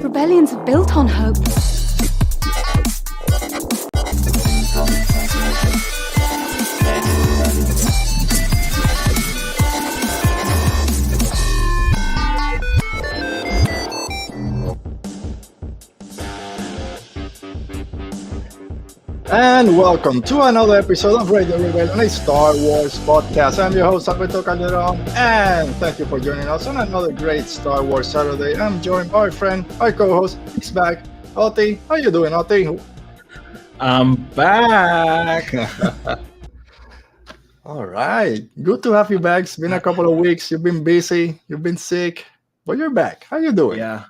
Rebellions are built on hope. And welcome to another episode of Radio Rebellion, a Star Wars podcast. I'm your host, Alberto Calderon, and thank you for joining us on another great Star Wars Saturday. I'm joined by our friend, our co-host, he's back, Oti. How you doing, Oti? I'm back. All right, good to have you back. It's been a couple of weeks. You've been busy, you've been sick, but you're back. How you doing? Yeah,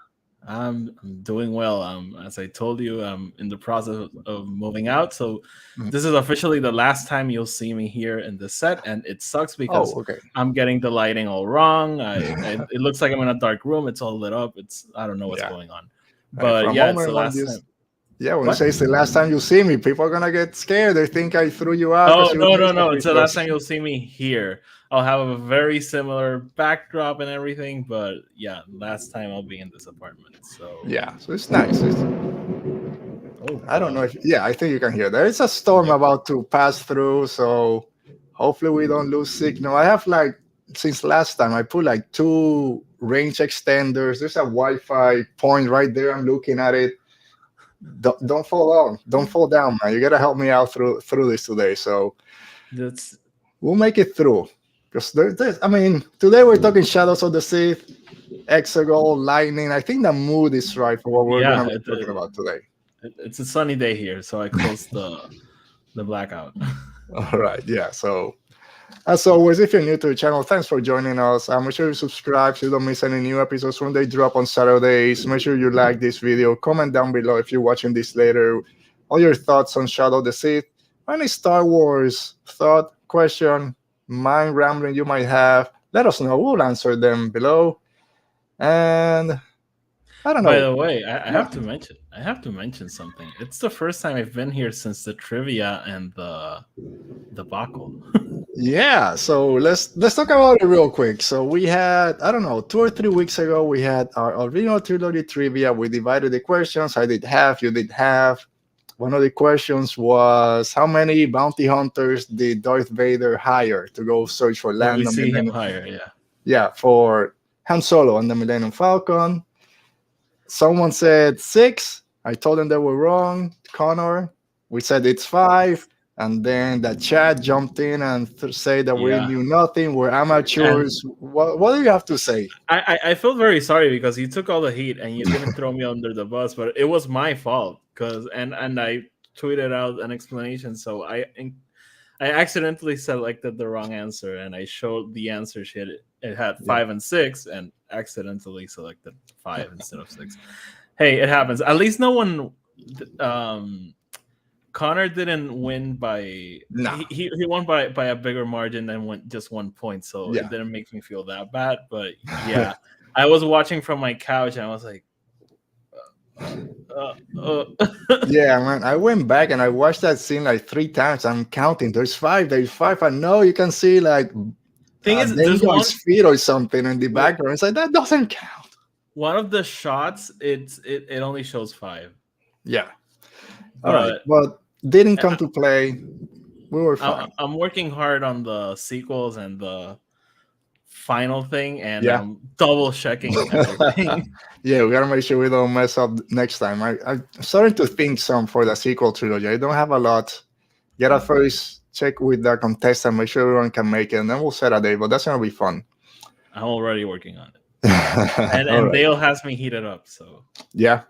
I'm doing well. As I told you, I'm in the process of moving out, so this is officially the last time you'll see me here in the set, and it sucks because I'm getting the lighting all wrong. It looks like I'm in a dark room. It's all lit up. I don't know what's going on, but it's the last time. Yeah, when you say it's the last time you see me, people are gonna get scared. They think I threw you out. Oh, no. It's the last time you'll see me here. I'll have a very similar backdrop and everything, but yeah, last time I'll be in this apartment. So yeah, so it's nice. I don't know if I think you can hear that. It's a storm about to pass through, so hopefully we don't lose signal. I have since last time I put 2 range extenders. There's a Wi-Fi point right there. I'm looking at it. Don't fall down, man. You gotta help me out through this today. So we'll make it through. Because today we're talking Shadows of the Sith, Exegol, Lightning. I think the mood is right for what we're gonna be talking about today. It's a sunny day here, so I closed the blackout. All right, yeah. So as always, if you're new to the channel, thanks for joining us. Make sure you subscribe so you don't miss any new episodes when they drop on Saturdays. Make sure you like this video. Comment down below if you're watching this later. All your thoughts on Shadow of the Sith. Any Star Wars thought, question, mind rambling you might have, let us know. We'll answer them below. And I don't know. By the way, I have to mention something. It's the first time I've been here since the trivia and the debacle. Yeah, so let's talk about it real quick. So we had, 2 or 3 weeks ago, we had our original Trilogy trivia. We divided the questions. I did half, you did half. One of the questions was, how many bounty hunters did Darth Vader hire to go search for Lando? We see him hire, yeah. Yeah, for Han Solo and the Millennium Falcon. Someone said 6. I told them they were wrong. Connor, we said it's 5. And then the chat jumped in and said that we knew nothing. We're amateurs. What do you have to say? I feel very sorry because you took all the heat and you didn't throw me under the bus, but it was my fault and I tweeted out an explanation. So I accidentally selected the wrong answer and I showed the answer sheet. It had 5 and 6 and accidentally selected 5 instead of 6. Hey, it happens. At least no one. Connor didn't win by he won by a bigger margin than just 1 point, so it didn't make me feel that bad. But yeah, I was watching from my couch and I was like, yeah, man. I went back and I watched that scene 3 times. I'm counting. There's 5. I know you can see there's one feet or something in the background. It's that doesn't count. One of the shots, it only shows 5. Yeah. All right, but didn't come to play. We were fine. I'm working hard on the sequels and the final thing, and I'm double checking everything. Yeah, we gotta make sure we don't mess up next time. I'm starting to think some for the sequel trilogy. I don't have a lot. Gotta first check with the contestant, make sure everyone can make it, and then we'll set a day. But that's gonna be fun. I'm already working on it, and Dale has me heated up. So yeah.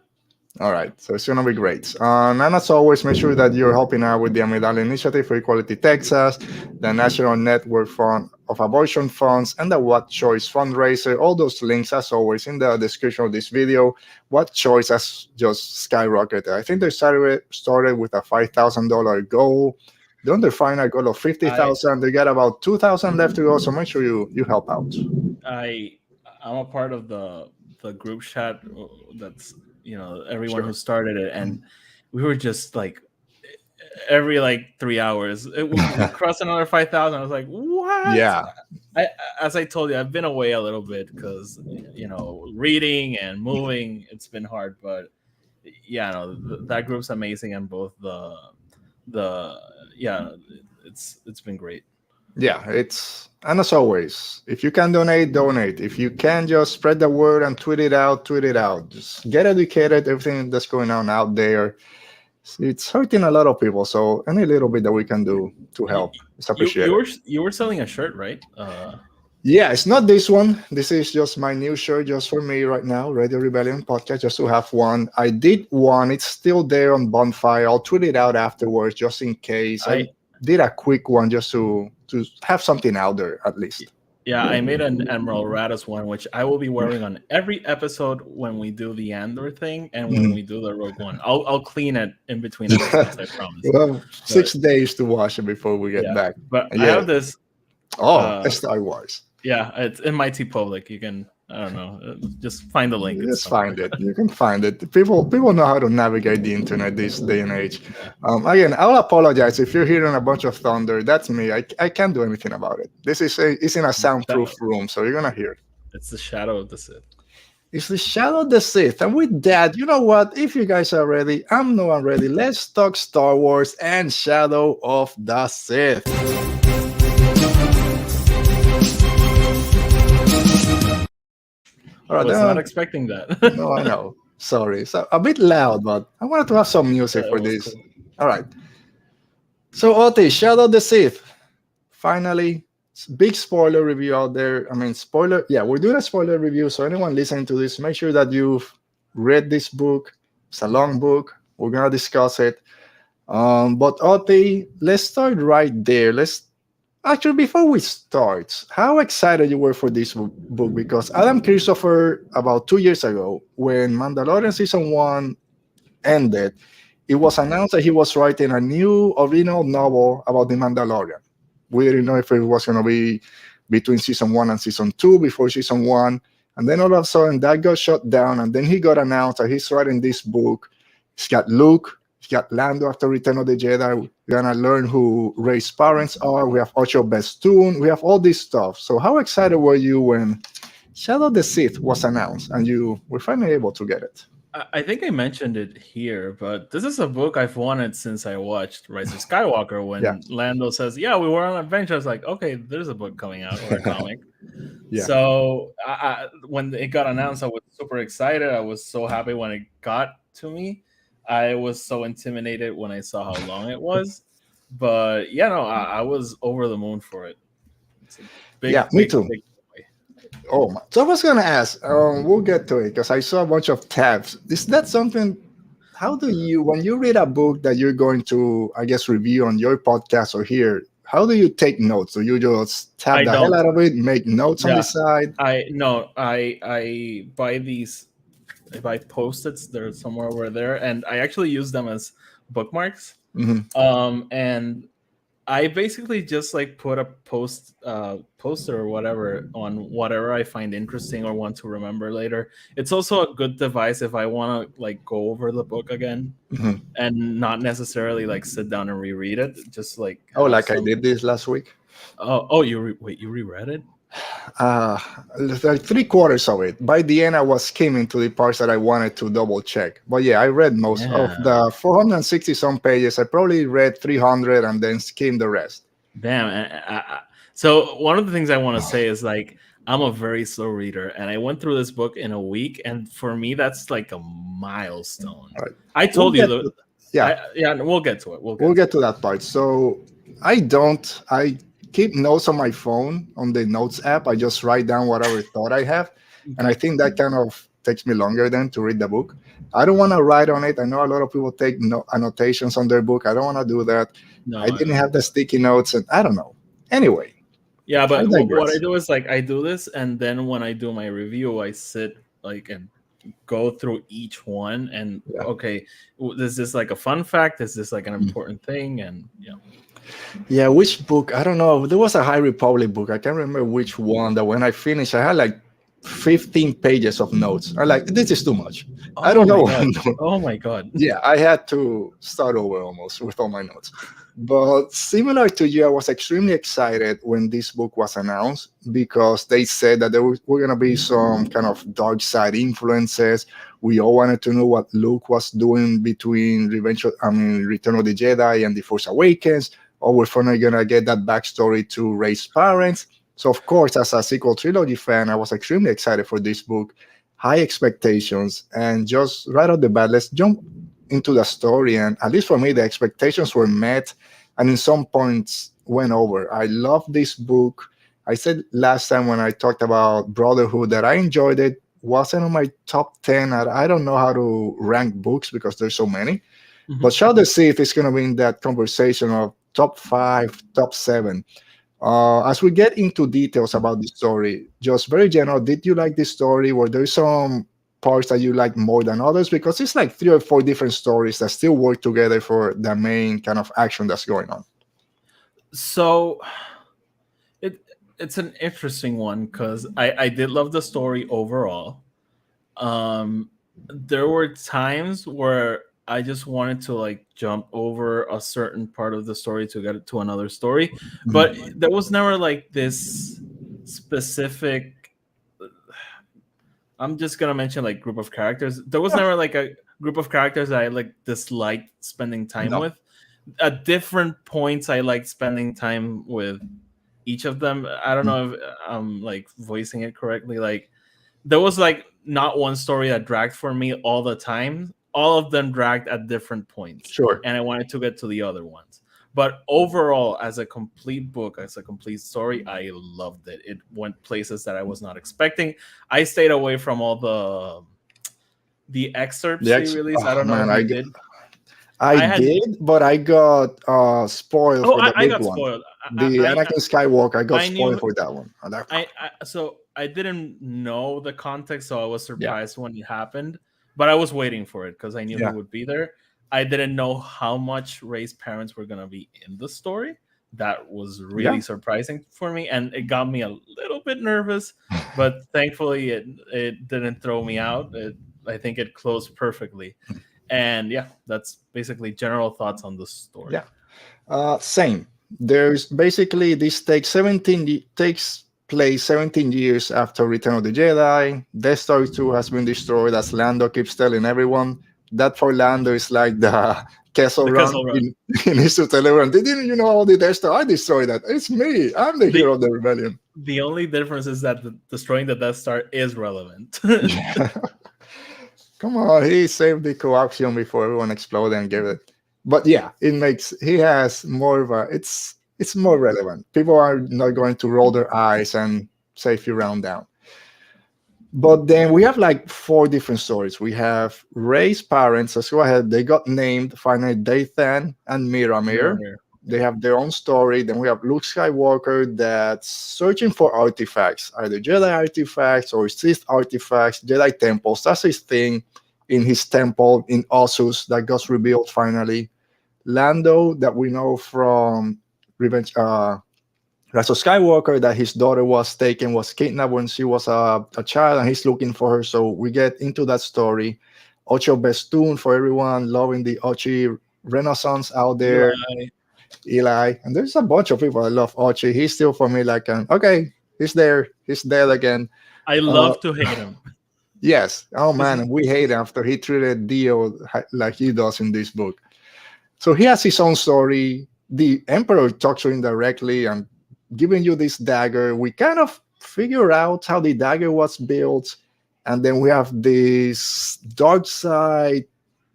All right, so it's going to be great. And as always, make sure that you're helping out with the Amidala Initiative for Equality Texas, the National Network Fund of Abortion Funds, and the What Choice fundraiser. All those links, as always, in the description of this video. What Choice has just skyrocketed. I think they started with a $5,000 goal. They're on their final goal of $50,000. They got about $2,000 left to go, so make sure you help out. I'm a part of the group chat that's everyone who started it, and we were just every like 3 hours. We crossed another 5,000. I was like, what? Yeah, I, as I told you, I've been away a little bit because reading and moving, it's been hard. But yeah, no, that group's amazing, and both the yeah, it's been great. yeah. It's and as always, if you can donate, donate. If you can, just spread the word and tweet it out. Tweet it out. Just get educated. Everything that's going on out there, it's hurting a lot of people. So any little bit that we can do to You, help is appreciated. you were selling a shirt, right? Yeah, it's not this one. This is just my new shirt, just for me right now. Radio Rebellion podcast, just to have one. I did one. It's still there on Bonfire. I'll tweet it out afterwards, just in case. I did a quick one just to have something out there at least. Yeah, I made an Emerald Radis one, which I will be wearing on every episode when we do the Andor thing and when we do the Rogue One. I'll clean it in between episodes, I promise. Well, 6 days to wash it before we get back. But I have this. Star Wars. Yeah, it's in my TeePublic. You can, I don't know, just find the link. Just find it. You can find it. People know how to navigate the internet this day and age. Again, I'll apologize if you're hearing a bunch of thunder. That's me. I can't do anything about it. This is it's in a soundproof room, so you're gonna hear it. It's the shadow of the Sith. It's the shadow of the Sith. And with that, you know what? If you guys are ready, I'm ready. Let's talk Star Wars and Shadow of the Sith. All right, I was not expecting that. No, I know. Sorry. It's a bit loud, but I wanted to have some music for this. Cool. All right. So, Oti, Shadow of the Sith. Finally, big spoiler review out there. I mean, spoiler. Yeah, we're doing a spoiler review. So, anyone listening to this, make sure that you've read this book. It's a long book. We're going to discuss it. But, Oti, let's start right there. Actually, before we start, how excited you were for this book? Because Adam Christopher, about 2 years ago, when Mandalorian Season 1 ended, it was announced that he was writing a new original novel about the Mandalorian. We didn't know if it was going to be between Season 1 and Season 2, before Season 1. And then all of a sudden, that got shut down. And then he got announced that he's writing this book. It's got Luke. It's got Lando after Return of the Jedi. We're going to learn who Rey's parents are. We have Ocho Bestoon. We have all this stuff. So how excited were you when Shadow of the Sith was announced and you were finally able to get it? I think I mentioned it here, but this is a book I've wanted since I watched Rise of Skywalker. When Lando says, yeah, we were on an adventure, I was like, okay, there's a book coming out, or a comic. So when it got announced, I was super excited. I was so happy when it got to me. I was so intimidated when I saw how long it was. But, I was over the moon for it. It's a big, me too. Oh, my. So I was going to ask, we'll get to it because I saw a bunch of tabs. Is that something, how do you, when you read a book that you're going to, I guess, review on your podcast or here, how do you take notes? Do you just tab the hell out of it, make notes on the side? I buy these, I buy Post-its, they're somewhere over there, and I actually use them as bookmarks. And I basically just like put a poster or whatever on whatever I find interesting or want to remember later. It's also a good device if I want to like go over the book again and not necessarily like sit down and reread it. Just like I did this last week. You reread it? Like 3/4 of it. By the end, I was skimming to the parts that I wanted to double check. But yeah, I read most of the 460 some pages. I probably read 300 and then skimmed the rest. Damn. So one of the things I want to say is like I'm a very slow reader, and I went through this book in a week, and for me that's like a milestone. Right. I told you that. We'll get to it. We'll get to that part. So I keep notes on my phone on the notes app. I just write down whatever thought I have, and I think that kind of takes me longer than to read the book. I don't want to write on it. I know a lot of people take annotations on their book. I don't want to do that. No, I didn't have the sticky notes, and I don't know. Anyway. Yeah, but what I do is like I do this, and then when I do my review, I sit like and go through each one and okay, is this like a fun fact? Is this like an important thing? And yeah, which book? I don't know. There was a High Republic book. I can't remember which one. That when I finished, I had like 15 pages of notes. I'm like, this is too much. I Oh don't know my what god. I'm doing. Oh my god. Yeah, I had to start over almost with all my notes. But similar to you, I was extremely excited when this book was announced because they said that there were going to be some kind of dark side influences. We all wanted to know what Luke was doing between Return of the Jedi and The Force Awakens. Or we're finally going to get that backstory to Rey's parents. So, of course, as a sequel trilogy fan, I was extremely excited for this book. High expectations, and just right off the bat, let's jump into the story. And at least for me, the expectations were met, and in some points went over. I love this book. I said last time when I talked about Brotherhood that I enjoyed it. Wasn't on my top 10. I don't know how to rank books because there's so many. But Shadow the Sith is going to be in that conversation of top 5, top 7. As we get into details about the story, just very general, did you like this story? Were there some parts that you liked more than others? Because it's like 3 or 4 different stories that still work together for the main kind of action that's going on. So it's an interesting one because I did love the story overall. There were times where I just wanted to like jump over a certain part of the story to get to another story, but there was never like this specific. I'm just gonna mention like group of characters. There was never like a group of characters that I like disliked spending time with. At different points, I liked spending time with each of them. I don't know if I'm like voicing it correctly. Like there was like not one story that dragged for me all the time. All of them dragged at different points. Sure. And I wanted to get to the other ones. But overall, as a complete book, as a complete story, I loved it. It went places that I was not expecting. I stayed away from all the excerpts they released. I don't know if you did. I did, but I got spoiled for the big got one. Spoiled. Anakin Skywalker, I got spoiled for that one. So I didn't know the context, so I was surprised when it happened. But I was waiting for it because I knew he would be there. I didn't know how much Rey's parents were going to be in the story. That was really surprising for me, and it got me a little bit nervous. But thankfully, it didn't throw me out. I think it closed perfectly. And yeah, that's basically general thoughts on the story. Yeah, same. There's basically this takes place 17 years after Return of the Jedi. Death Star 2 has been destroyed, as Lando keeps telling everyone. That for Lando is like the Kessel Run. He needs to tell everyone, didn't you know all the Death Star? I destroyed that. It's me. I'm the hero of the rebellion. The only difference is that destroying the Death Star is relevant. Come on, he saved the coaxium before everyone exploded and gave it. But yeah, he has more of a, it's more relevant. People are not going to roll their eyes and say if you round down. But then we have like 4 different stories. We have Rey's parents. Let's go ahead. They got named finally, Dathan and Miramir. They have their own story. Then we have Luke Skywalker that's searching for artifacts, either Jedi artifacts or Sith artifacts, Jedi temples. That's his thing in his temple in Ossus that got revealed finally. Lando, that we know from Rise of Skywalker, that his daughter was kidnapped when she was a child, and he's looking for her. So we get into that story. Ocho Bestoon, for everyone loving the Ochi Renaissance out there. Eli, and there's a bunch of people that love Ochi. He's still for me like he's there, he's dead again. I love to hate him. Yes. Oh man, we hate him after he treated Dio like he does in this book. So he has his own story. The Emperor talks to him directly and giving you this dagger. We kind of figure out how the dagger was built, and then we have this dark side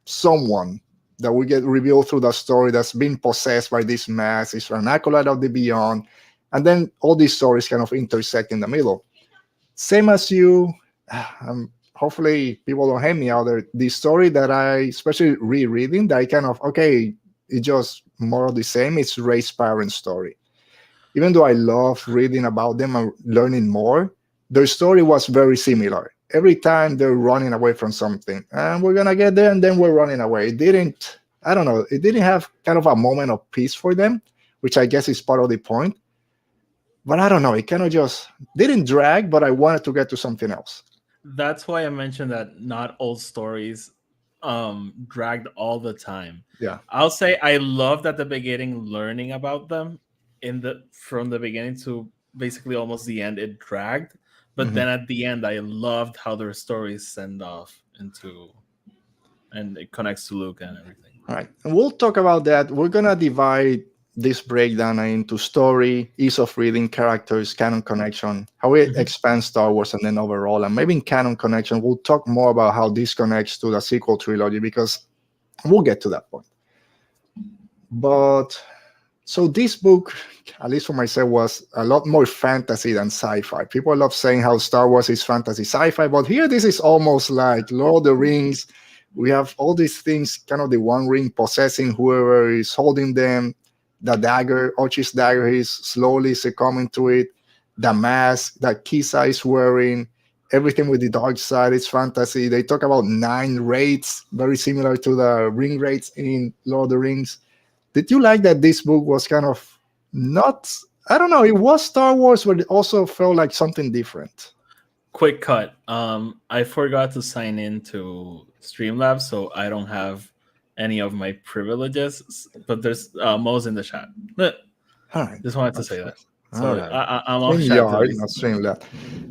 someone that we get revealed through the story that's been possessed by this mass. It's an acolyte of the beyond, and then all these stories kind of intersect in the middle. Same as you. Hopefully people don't hate me out there. The story that I, especially rereading, that I kind of, it's just more of the same. It's Rey's parents' story. Even though I love reading about them and learning more, their story was very similar. Every time they're running away from something, and we're going to get there, and then we're running away. It didn't have kind of a moment of peace for them, which I guess is part of the point. But I don't know. It kind of just didn't drag, but I wanted to get to something else. That's why I mentioned that not all stories dragged all the time. Yeah. I'll say I loved at the beginning learning about them in the from the beginning to basically almost the end it dragged. But Mhm. then at the end I loved how their stories send off into and it connects to Luke and everything. All right. And we'll talk about that. We're going to divide this breakdown into story, ease of reading, characters, canon connection, how it Mhm. expands Star Wars, and then overall. And maybe in canon connection, we'll talk more about how this connects to the sequel trilogy because we'll get to that point. But so this book, at least for myself, was a lot more fantasy than sci-fi. People love saying how Star Wars is fantasy sci-fi, but here this is almost like Lord of the Rings. We have all these things, kind of the one ring possessing whoever is holding them. The dagger, Ochi's dagger, is slowly succumbing to it. The mask that Kisa is wearing, everything with the dark side is fantasy. They talk about 9 raids, very similar to the ring raids in Lord of the Rings. Did you like that this book was kind of not, I don't know, it was Star Wars, but it also felt like something different? Quick cut. I forgot to sign in to Streamlabs, so I don't have any of my privileges. But there's Mo's in the chat. All right. Just wanted to That's say fine. that. All So right. I'm off chat at StreamYard, least. not Streamlab.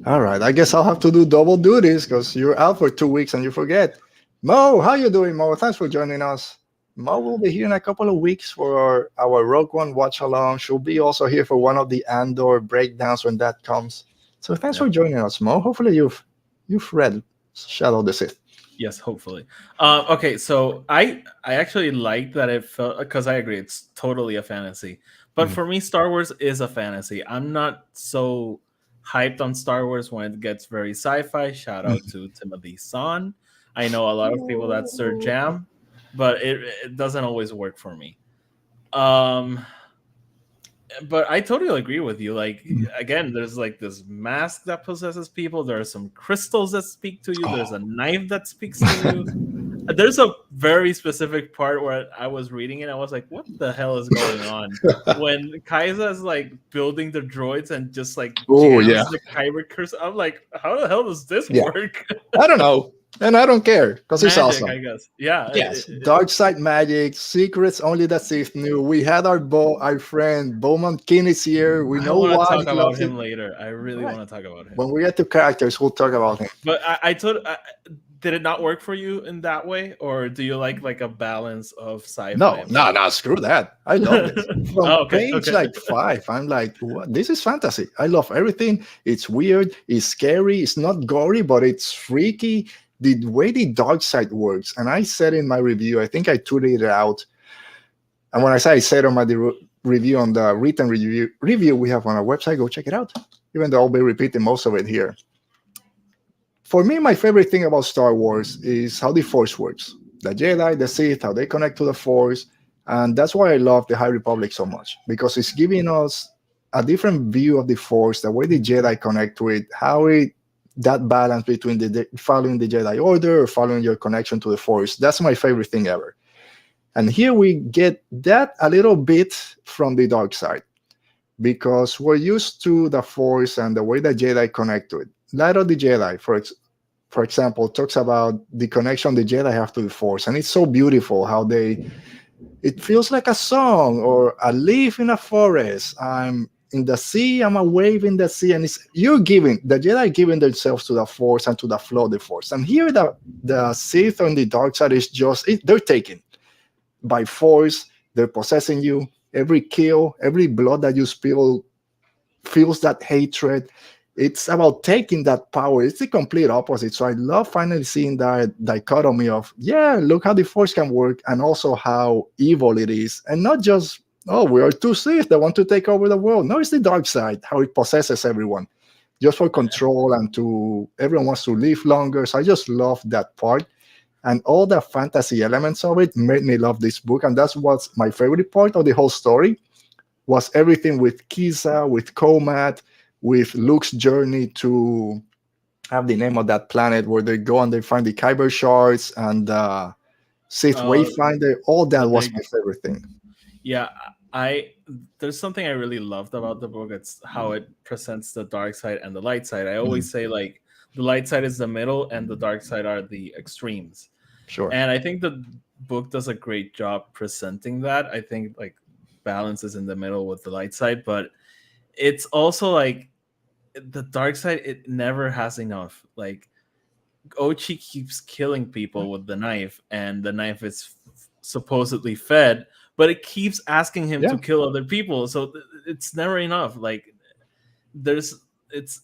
All right. I guess I'll have to do double duties because you're out for 2 weeks and you forget. Mo, how you doing, Mo? Thanks for joining us. Mo will be here in a couple of weeks for our Rogue One watch along. She'll be also here for one of the Andor breakdowns when that comes. So thanks Yeah. for joining us, Mo. Hopefully you've read Shadow of the Sith. Yes, hopefully. Okay, so I actually like that it felt because I agree it's totally a fantasy. But Mhm. for me, Star Wars is a fantasy. I'm not so hyped on Star Wars when it gets very sci-fi. Shout out to Timothy Son. I know a lot of people that's their jam, but it doesn't always work for me. Um, but I totally agree with you. Like again, there's like this mask that possesses people. There are some crystals that speak to you. There's a knife that speaks to you. There's a very specific part where I was reading it. I was like, "What the hell is going on?" When Kaisa is like building the droids and just like Oh yeah, jams the kyber curse. I'm like, "How the hell does this yeah. work?" I don't know, and I don't care because it's Magic, awesome. I guess. Yeah. Yes, dark side magic, secrets only the Sith knew. We had our friend Bowman King is here. We I know want to why talk he about loves it. him later. I really Right. want to talk about him. When we get to characters, we'll talk about him. But I told, did it not work for you in that way, or do you like a balance of sci-fi? No, no, no, screw that. I love this. From Oh, okay, page okay. like 5, I'm like, what? This is fantasy. I love everything. It's weird, it's scary, it's not gory, but it's freaky. The way the dark side works, and I said in my review, I think I tweeted it out. And when I say I said on my review on the written review we have on our website, go check it out. Even though I'll be repeating most of it here. For me, my favorite thing about Star Wars is how the Force works. The Jedi, the Sith, how they connect to the Force. And that's why I love the High Republic so much, because it's giving us a different view of the Force, the way the Jedi connect to it, how it that balance between the following the Jedi Order or following your connection to the Force. That's my favorite thing ever. And here we get that a little bit from the dark side, because we're used to the Force and the way the Jedi connect to it. Light of the Jedi, for example, talks about the connection the Jedi have to the Force, and it's so beautiful how it feels like a song or a leaf in a forest. I'm in the sea, I'm a wave in the sea, and it's you're giving the Jedi giving themselves to the Force and to the flow of the Force. And here the Sith on the dark side is just they're taken by force, they're possessing you. Every kill, every blood that you spill feels that hatred. It's about taking that power. It's the complete opposite. So I love finally seeing that dichotomy of, yeah, look how the force can work and also how evil it is. And not just, oh, we are two Sith that want to take over the world. No, it's the dark side, how it possesses everyone just for control and to everyone wants to live longer. So I just love that part. And all the fantasy elements of it made me love this book. And that's what's my favorite part of the whole story was everything with Kisa, with Komat, with Luke's journey to have the name of that planet where they go and they find the Kyber shards and Sith Wayfinder. All that was my favorite thing. Yeah, I there's something I really loved about the book. It's how it presents the dark side and the light side. I always say like the light side is the middle and the dark side are the extremes. Sure. And I think the book does a great job presenting that. I think like balance is in the middle with the light side, but it's also like the dark side, it never has enough. Like Ochi keeps killing people with the knife, and the knife is supposedly fed, but it keeps asking him Yeah. to kill other people. So it's never enough. Like there's it's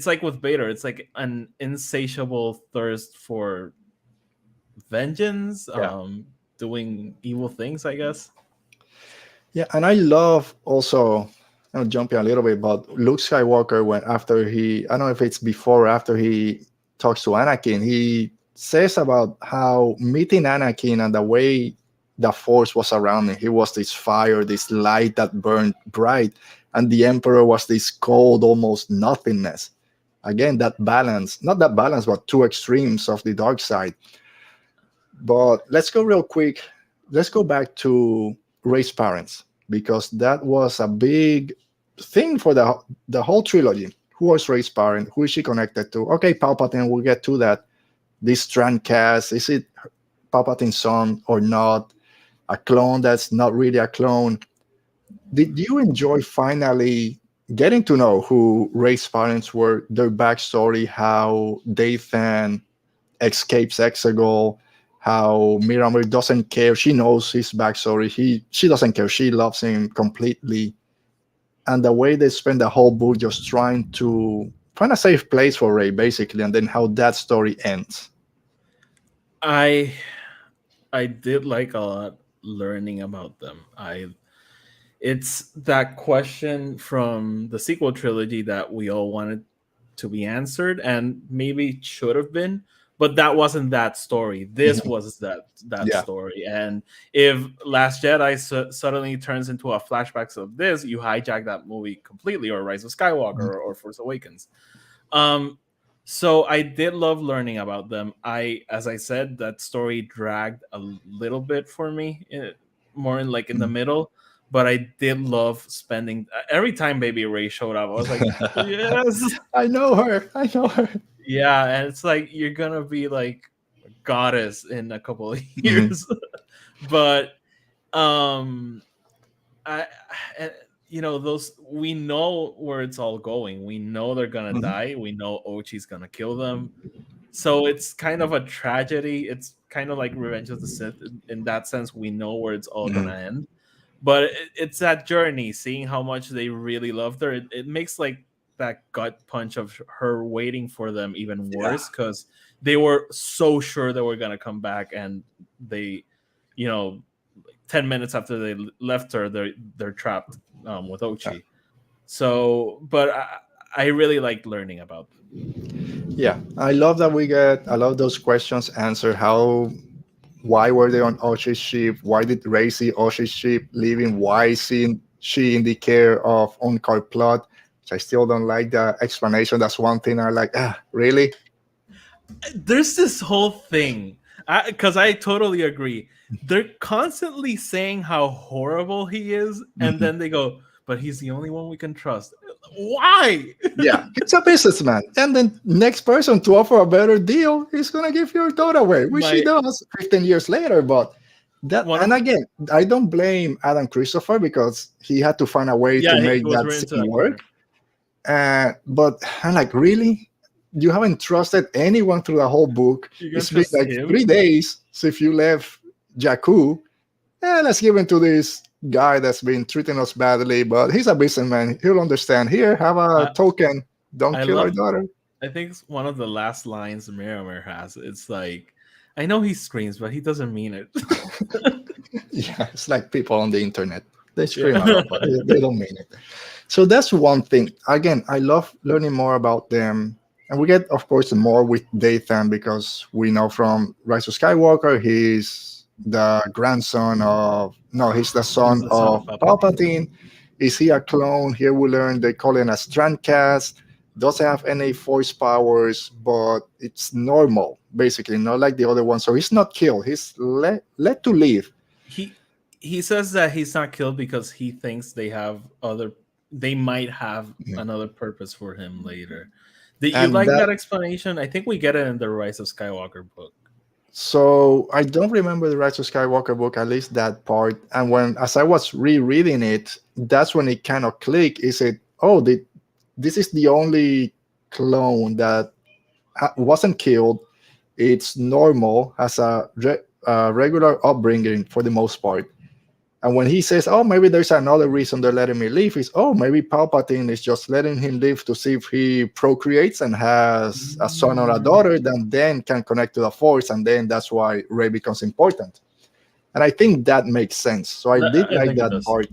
like with Vader, it's like an insatiable thirst for vengeance, Yeah. doing evil things, I guess. Yeah, and I love also, I'm jumping a little bit, but Luke Skywalker, when after he, I don't know if it's before or after he talks to Anakin, he says about how meeting Anakin and the way the Force was around him. He was this fire, this light that burned bright, and the Emperor was this cold, almost nothingness. Again, that balance, not that balance, but two extremes of the dark side. But let's go real quick. Let's go back to Rey's parents, because that was a big thing for the whole trilogy. Who was Rey's parent? Who is she connected to? Okay, Palpatine, we'll get to that. This Strand cast, is it Palpatine's son or not? A clone that's not really a clone. Did you enjoy finally getting to know who Rey's parents were, their backstory, how Dathan escapes Exegol, how Miramir doesn't care. She knows his backstory. She doesn't care. She loves him completely. And the way they spend the whole book just trying to find a safe place for Rey, basically, and then how that story ends. I did like a lot learning about them. It's that question from the sequel trilogy that we all wanted to be answered, and maybe should have been, but that wasn't that story. This was that Yeah. story. And if Last Jedi suddenly turns into a flashbacks of this, you hijack that movie completely, or Rise of Skywalker, or Force Awakens. So I did love learning about them. As I said, that story dragged a little bit for me, more in like in the middle. But I did love spending every time Baby Ray showed up. I was like, yes, I know her. I know her. yeah. And it's like you're gonna be like a goddess in a couple of years. But I you know, those, we know where it's all going. We know they're gonna die. We know Ochi's gonna kill them. So it's kind of a tragedy. It's kind of like Revenge of the Sith in that sense. We know where it's all gonna end. But it's that journey, seeing how much they really loved her. It makes like that gut punch of her waiting for them even worse, because they were so sure they were gonna come back, and they, you know, 10 minutes after they left her, they're trapped with Ochi. So, but I really liked learning about them. Yeah, I love that we get a lot of those questions answered. Why were they on Ochi's ship? Why did Rey see Ochi's ship leaving? Why isn't she in the care of Uncard Plot? Which I still don't like the explanation. That's one thing I like. Really? There's this whole thing, because I totally agree. They're constantly saying how horrible he is, and then they go, but he's the only one we can trust. Why? Yeah, he's a businessman. And then next person to offer a better deal is going to give your daughter away, which he does 15 years later. But again, I don't blame Adam Christopher, because he had to find a way to make that scene work. But I'm like, really? You haven't trusted anyone through the whole book. It's been like 3 days since you left Jakku. Let's give him to this guy that's been treating us badly, but he's a businessman. He'll understand. Here, have a token. Don't kill our daughter. I think it's one of the last lines Miramir has. It's like, I know he screams, but he doesn't mean it. Yeah, it's like people on the internet. They scream a lot, but they don't mean it. So that's one thing. Again, I love learning more about them. And we get, of course, more with Dathan, because we know from Rise of Skywalker, he's the grandson of... No, he's the son of Palpatine. Is he a clone? Here we learn they call him a Strand cast. Doesn't have any force powers, but it's normal, basically, not like the other one. So he's not killed. He's let to live. he says that he's not killed because he thinks they might have another purpose for him later. Did you And like that that, explanation? I think we get it in the Rise of Skywalker book. so I don't remember the Rise of Skywalker book, at least that part. And when, as I was rereading it, that's when it kind of clicked. Is it, oh, this is the only clone that wasn't killed. It's normal, has a regular upbringing for the most part. And when he says, "Oh, maybe there's another reason they're letting me live," is, "Oh, maybe Palpatine is just letting him live to see if he procreates and has a son or a daughter, then can connect to the Force, and then that's why Rey becomes important." And I think that makes sense. So I did I like think it that does. part.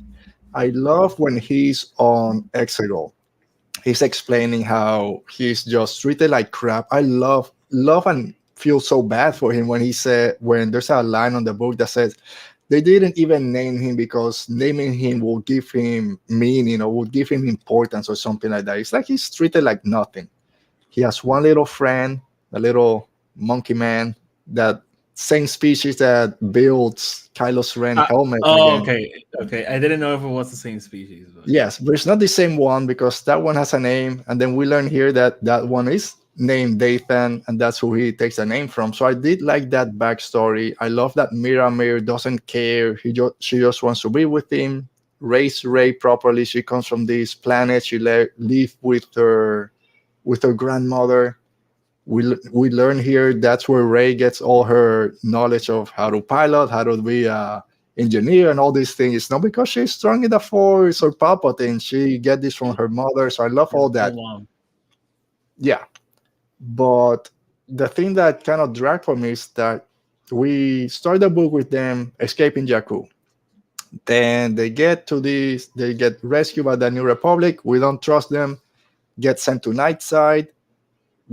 I love when he's on Exegol. He's explaining how he's just treated like crap. I love and feel so bad for him when he said, when there's a line on the book that says they didn't even name him because naming him will give him meaning or would give him importance or something like that. It's like he's treated like nothing. He has one little friend, a little monkey man, that same species that builds Kylo's Ren helmets Oh, again. okay, okay. I didn't know if it was the same species, but Yes, but it's not the same one because that one has a name, and then we learn here that that one is named Dathan, and that's who he takes the name from. So I did like that backstory. I love that Miramir doesn't care. She just wants to be with him, raise Ray properly. She comes from this planet. She live with her grandmother. We learn here that's where Ray gets all her knowledge of how to pilot, how to be a engineer, and all these things. It's not because she's strong in the Force or Palpatine. She get this from her mother. So I love she's all a cool that. mom. Yeah, but the thing that kind of dragged for me is that we start the book with them escaping Jakku. Then they get rescued by the New Republic. We don't trust them. Get sent to Nightside,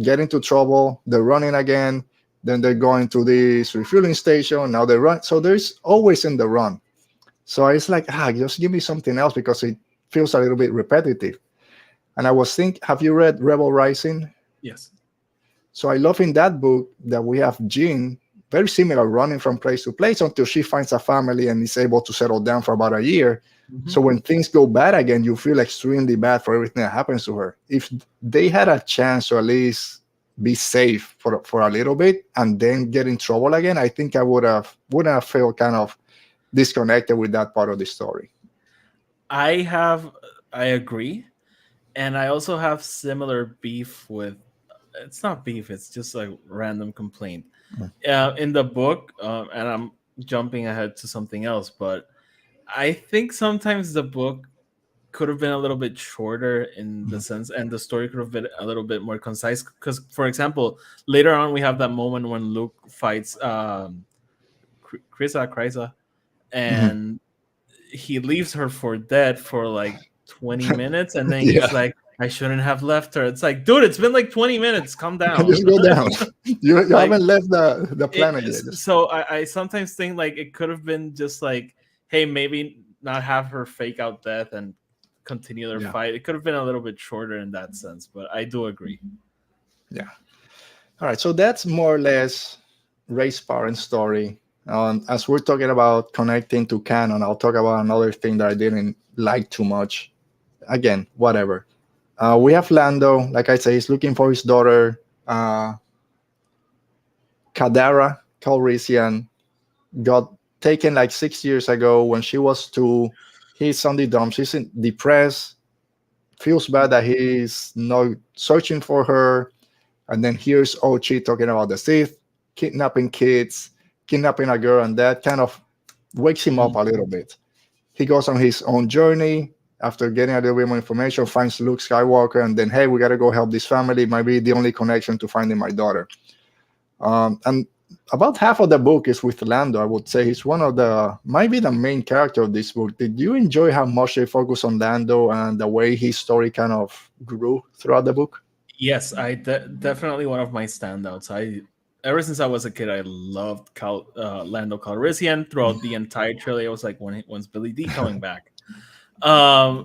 get into trouble. They're running again. Then they're going to this refueling station. Now they run. So there's always in the run. So it's like, just give me something else because it feels a little bit repetitive. And I was thinking, have you read Rebel Rising? Yes. So I love in that book that we have Jean, very similar, running from place to place until she finds a family and is able to settle down for about a year. Mm-hmm. So when things go bad again, you feel extremely bad for everything that happens to her. If they had a chance to at least be safe for a little bit and then get in trouble again, I think I wouldn't have felt kind of disconnected with that part of the story. I agree, and I also have similar beef with. It's not beef; it's just a random complaint. In the book, and I'm jumping ahead to something else, but I think sometimes the book could have been a little bit shorter in the sense, and the story could have been a little bit more concise. Because, for example, later on we have that moment when Luke fights Krisa, Mhm. and he leaves her for dead for like 20 minutes, and then Yeah, he's like, I shouldn't have left her. It's like, dude, it's been like 20 minutes. Calm down. just go down. You Like, haven't left the planet yet. so I sometimes think like it could have been just like, hey, maybe not have her fake out death and continue their Yeah, fight. It could have been a little bit shorter in that sense, but I do agree. yeah. All right, so that's more or less Ray's parent story. As we're talking about connecting to canon, I'll talk about another thing that I didn't like too much. Again, whatever. We have Lando, like I say, he's looking for his daughter, Kadara Calrissian, got taken like 6 years ago when she was 2. He's on the dumps. He's depressed, feels bad that he's not searching for her. And then here's Ochi talking about the Sith, kidnapping kids, kidnapping a girl, and that kind of wakes him up Mhm. a little bit. He goes on his own journey after getting a little bit more information, finds Luke Skywalker, and then, hey, we got to go help this family. Might be the only connection to finding my daughter. And about half of the book is with Lando. I would say he's one of might be the main character of this book. Did you enjoy how much they focus on Lando and the way his story kind of grew throughout the book? Yes, definitely one of my standouts. I Ever since I was a kid, I loved Lando Calrissian throughout the entire trilogy. I was like, when's Billy D coming back?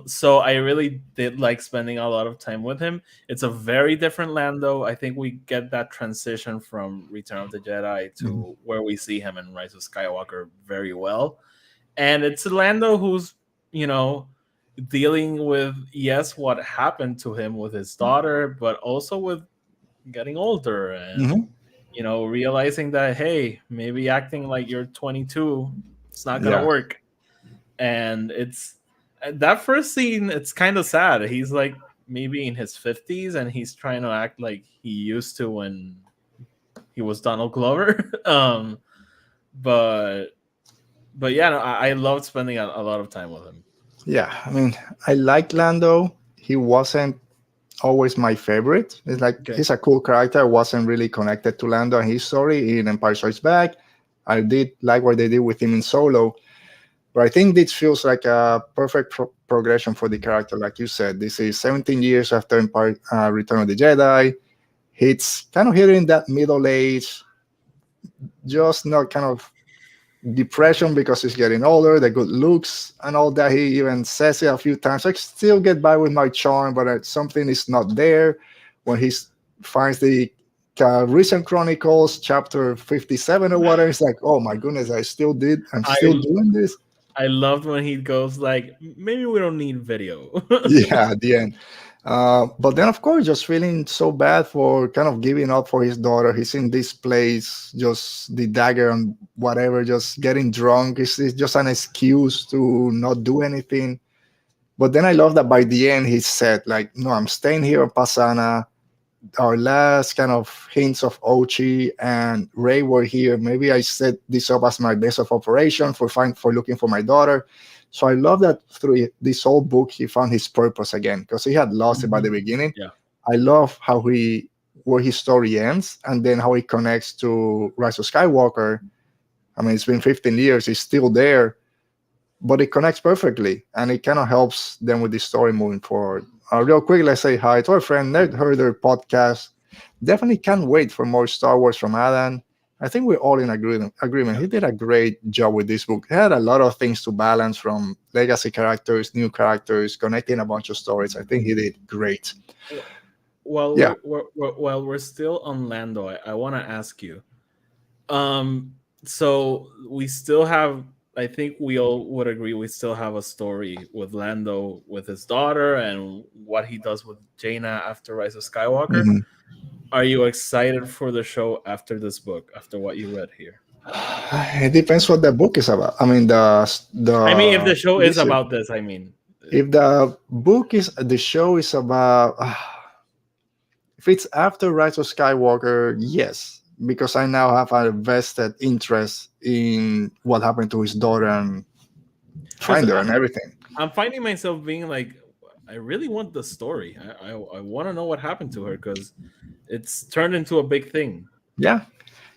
So I really did like spending a lot of time with him. It's a very different Lando. I think we get that transition from Return of the Jedi Mhm. to where we see him in Rise of Skywalker very well. and it's Lando who's, you know, dealing with, yes, what happened to him with his daughter, but also with getting older and, Hmm. you know, realizing that, hey, maybe acting like you're 22, it's not gonna Yeah, work. And it's that first scene, it's kind of sad. He's like maybe in his 50s and he's trying to act like he used to when he was Donald Glover. But yeah, no, I loved spending a lot of time with him. yeah. I mean, I like Lando. He wasn't always my favorite. It's like Okay. he's a cool character. I wasn't really connected to Lando and his story in Empire Strikes Back. I did like what they did with him in Solo, but I think this feels like a perfect progression for the character. Like you said, this is 17 years after Empire Return of the Jedi. He's kind of hitting that middle age, just not kind of depression because he's getting older, the good looks and all that. He even says it a few times. I still get by with my charm, but something is not there. When he finds the recent Chronicles, chapter 57 or whatever, it's like, oh my goodness, I'm I still doing this. I loved when he goes like, maybe we don't need video. Yeah, at the end. But then, of course, just feeling so bad for kind of giving up for his daughter. He's in this place, just the dagger and whatever, just getting drunk. It's just an excuse to not do anything. But then I love that by the end, he said, like, no, I'm staying here in Pasana. Our last kind of hints of Ochi and Ray were here. Maybe I set this up as my base of operation for looking for my daughter. So I love that through this whole book he found his purpose again because he had lost it by the beginning. Yeah. I love where his story ends and then how he connects to Rise of Skywalker. I mean, it's been 15 years, he's still there, but it connects perfectly and it kind of helps them with the story moving forward. Real quick, let's say hi to our friend Nerd Herder podcast. Definitely can't wait for more Star Wars from Adam. I think we're all in agreement. He did a great job with this book. He had a lot of things to balance from legacy characters, new characters, connecting a bunch of stories. I think he did great. While Yeah. while we're still on Lando, I want to ask you. So we still have. I think we all would agree we still have a story with Lando with his daughter and what he does with Jaina after Rise of Skywalker. Mhm. Are you excited for the show after this book? After what you read here? It depends what the book is about. I mean, I mean, if the show is listen, about this, I mean, if the show is about, if it's after Rise of Skywalker, yes, because I now have a vested interest in what happened to his daughter and find her and everything. I'm finding myself being like, I really want the story. I want to know what happened to her because it's turned into a big thing. Yeah.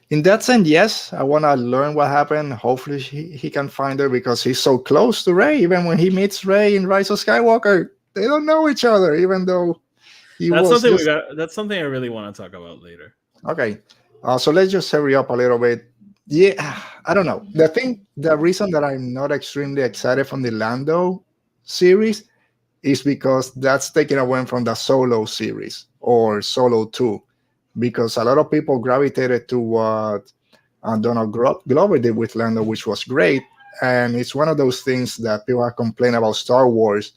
In that sense, yes, I want to learn what happened. Hopefully, he can find her because he's so close to Rey. Even when he meets Rey in Rise of Skywalker, they don't know each other, even though he That's was something just... That's something I really want to talk about later. Okay. So let's just hurry up a little bit. Yeah, I don't know. The reason that I'm not extremely excited from the Lando series is because that's taken away from the Solo series or Solo 2. Because a lot of people gravitated to what Donald Glover did with Lando, which was great. And it's one of those things that people are complaining about Star Wars.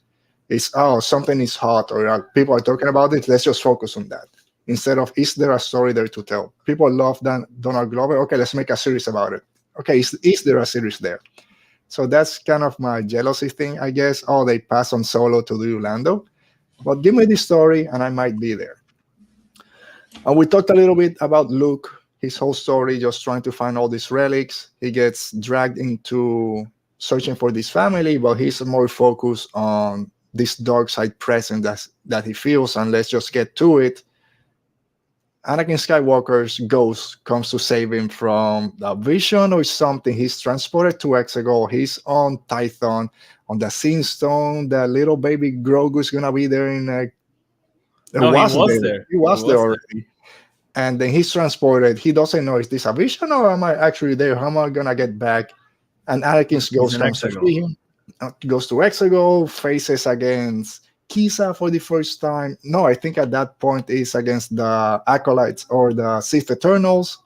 It's, oh, something is hot or people are talking about it. Let's just focus on that. Instead of, is there a story there to tell? People love Donald Glover. Okay, let's make a series about it. Okay, is there a series there? So that's kind of my jealousy thing, I guess. Oh, they pass on Solo to do Lando. But give me the story and I might be there. And we talked a little bit about Luke, his whole story, just trying to find all these relics. He gets dragged into searching for this family, but he's more focused on this dark side presence that he feels. And let's just get to it. Anakin Skywalker's ghost comes to save him from a vision or something. He's transported to Exegol. He's on Tython, on the Sin Stone. The little baby Grogu is gonna be there in No, he was there. He was there already. And then he's transported. He doesn't know, is this a vision or am I actually there? How am I gonna get back? And Anakin's ghost comes to free him. Goes to Exegol, faces against Kisa for the first time. No, I think at that point is against the Acolytes or the Sith Eternals.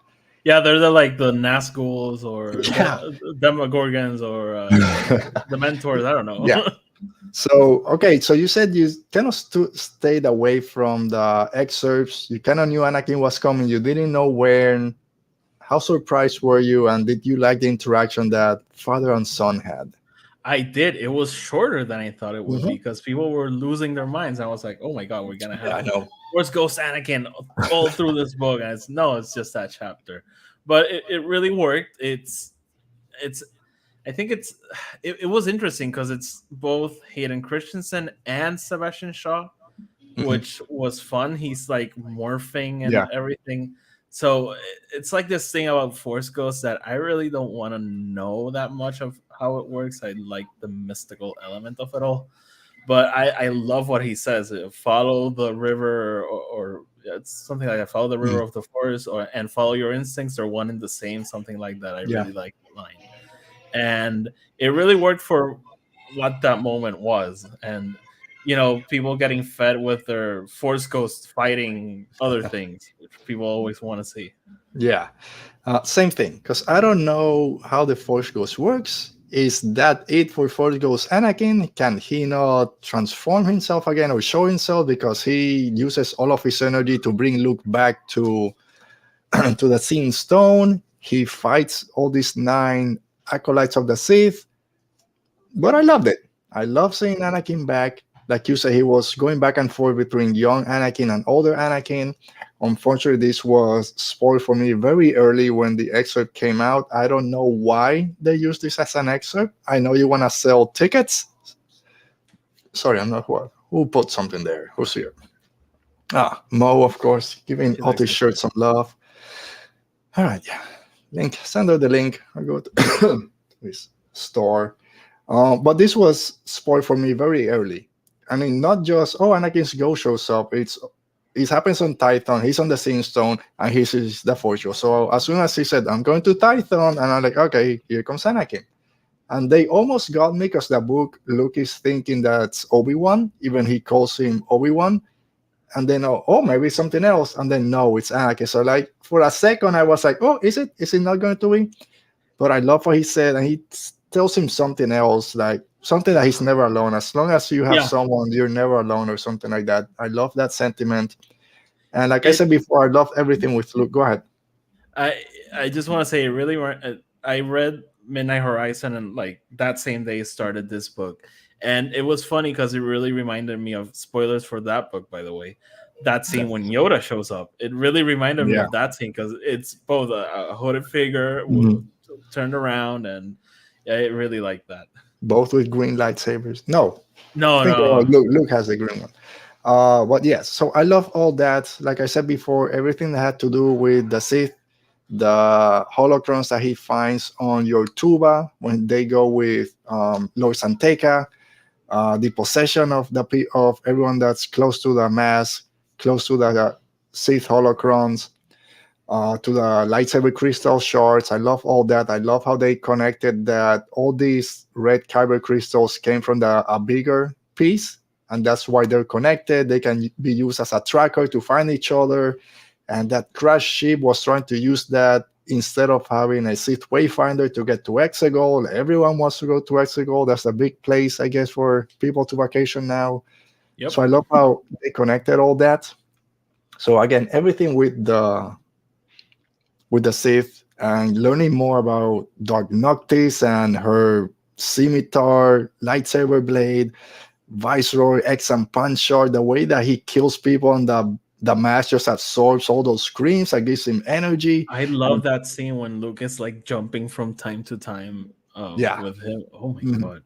Yeah, they're the Nazguls or Yeah. the Demogorgons or the Mentors. I don't know. Yeah. So, okay, so you said you kind of stayed away from the excerpts. You kind of knew Anakin was coming. You didn't know when. How surprised were you? And did you like the interaction that father and son had? I did. It was shorter than I thought it would be Hmm. because people were losing their minds. I was like, "Oh my god, we're gonna Yeah, have I know. Force Ghost Anakin all through this book." And it's just that chapter, but it really worked. It's I think it was interesting because it's both Hayden Christensen and Sebastian Shaw, Hmm. which was fun. He's like morphing and Yeah. everything. So it's like this thing about Force Ghosts that I really don't want to know that much of how it works. I like the mystical element of it all. But I love what he says. Follow the river, or it's something like that. Follow the river Mm. of the forest, and follow your instincts, are one and the same. Something like that. I Yeah. really like the line, and it really worked for what that moment was. And people getting fed with their Force Ghosts fighting other things, which people always want to see. Yeah. Same thing, because I don't know how the Force Ghost works. Is that it for Force Ghost Anakin? Can he not transform himself again or show himself because he uses all of his energy to bring Luke back to to the Seeing Stone? He fights all these 9 acolytes of the Sith, but I loved it. I love seeing Anakin back. Like you said, he was going back and forth between young Anakin and older Anakin. Unfortunately, this was spoiled for me very early when the excerpt came out. I don't know why they used this as an excerpt. I know you want to sell tickets. Sorry, I'm not what. Who put something there? Who's here? Mo, of course, giving He's all these actually shirts some love. All right, yeah. Link, send her the link. I go to this store. But this was spoiled for me very early. I mean, not just Anakin's Ghost shows up. It happens on Titan. He's on the Seeing Stone, and he sees the Force Ghost. So as soon as he said, "I'm going to Titan," and I'm like, "Okay, here comes Anakin." And they almost got me because the book Luke is thinking that's Obi-Wan, even he calls him Obi-Wan. And then maybe it's something else, and then no, it's Anakin. So like for a second, I was like, "Oh, is it? Is it not going to be?" But I love what he said, and he tells him something else, like something that he's never alone. As long as you have yeah. someone, you're never alone, or something like that. I love that sentiment. And like I It said before, I love everything with Luke. Go ahead. I I just want to say it really. I read Midnight Horizon and like that same day started this book, and it was funny because it really reminded me of spoilers for that book. By the way, that scene when Yoda shows up, it really reminded me Yeah. of that scene because it's both a hooded figure Mhm. turned around, and yeah, I really like that. Both with green lightsabers. No, I No, think no, Luke has the green one. But yes, so I love all that. Like I said before, everything that had to do with the Sith, the holocrons that he finds on your tuba when they go with Lord Santeca, the possession of of everyone that's close to the mass, close to the Sith holocrons, to the lightsaber crystal shards. I love all that. I love how they connected that all these red kyber crystals came from a bigger piece, and that's why they're connected. They can be used as a tracker to find each other. And that crash ship was trying to use that instead of having a Sith wayfinder to get to Exegol. Everyone wants to go to Exegol. That's a big place, I guess, for people to vacation now. yep. So I love how they connected all that. So again, everything with the Sith and learning more about Dark Noctis and her scimitar, lightsaber blade, Viceroy, X and Puncher, the way that he kills people and the mask just absorbs all those screams that gives him energy. I And love that scene when Luke is like jumping from time to time yeah. with him. Oh my Mhm. god.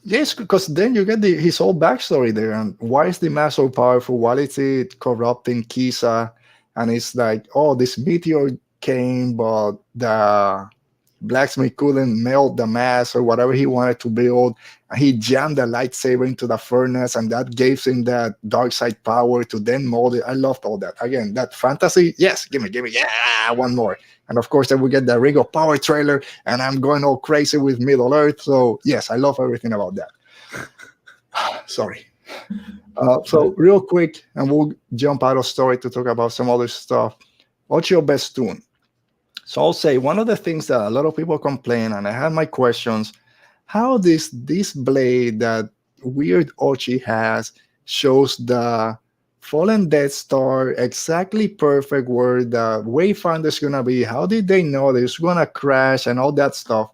Yes, because then you get his whole backstory there. And why is the mask so powerful? Why is it corrupting Kisa? And it's like, oh, this meteor came, but the blacksmith couldn't melt the mask or whatever he wanted to build. And he jammed the lightsaber into the furnace, and that gave him that dark side power to then mold it. I loved all that. Again, that fantasy. Yes, give me, yeah, one more. And of course, then we get the Ring of Power trailer, and I'm going all crazy with Middle Earth. So yes, I love everything about that. Sorry. So real quick, and we'll jump out of story to talk about some other stuff. What's your best tune? So I'll say one of the things that a lot of people complain, and I had my questions, how this blade that weird Ochi has shows the fallen Death Star exactly perfect where the Wayfinder is gonna be. How did they know that it's gonna crash and all that stuff?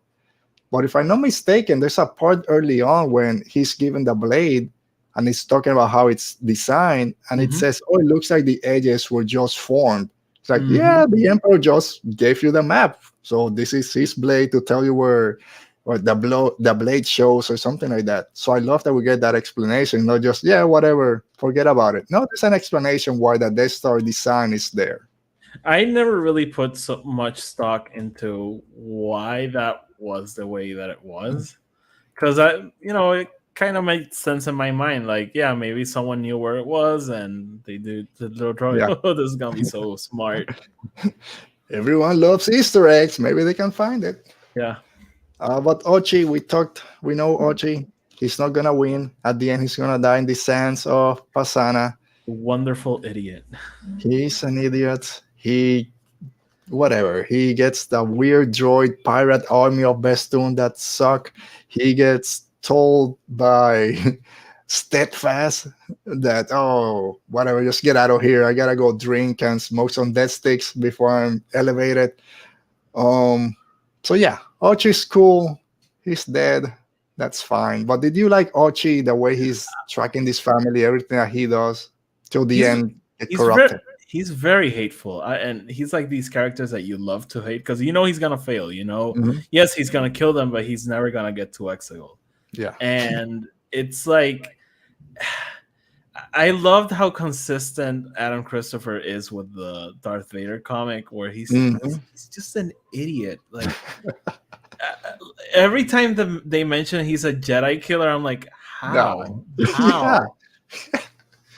But if I'm not mistaken, there's a part early on when he's given the blade and he's talking about how it's designed, and it Mm-hmm. says, "Oh, it looks like the edges were just formed." It's like, Mm-hmm. yeah, the Emperor just gave you the map, so this is his blade to tell you where, or the blade shows, or something like that. So I love that we get that explanation, not just yeah, whatever, forget about it. No, there's an explanation why the Death Star design is there. I never really put so much stock into why that was the way that it was, because it kind of made sense in my mind. Like, yeah, maybe someone knew where it was, and they did the little drawing. Yeah, Oh, this is gonna be so smart. everyone loves Easter eggs. Maybe they can find it. Yeah, But Ochi, we know Ochi. He's not gonna win. At the end, he's gonna die in the sands of Pasana. wonderful idiot. He's an idiot. Whatever. He gets the weird droid pirate army of Bestoon that suck. He gets told by Steadfast that, oh, whatever, just get out of here. I gotta go drink and smoke some dead sticks before I'm elevated. So yeah, Ochi's cool. He's dead. That's fine. But did you like Ochi, the way he's tracking this family, everything that he does till the He's end, get he's very corrupted? he's very hateful, and he's like these characters that you love to hate because he's gonna fail. Mhm. Yes, he's gonna kill them, but he's never gonna get to Exegol. Yeah. And it's like I loved how consistent Adam Christopher is with the Darth Vader comic, where he's Mhm. he's just an idiot. Like every time they mention he's a Jedi killer, I'm like, how? Yeah.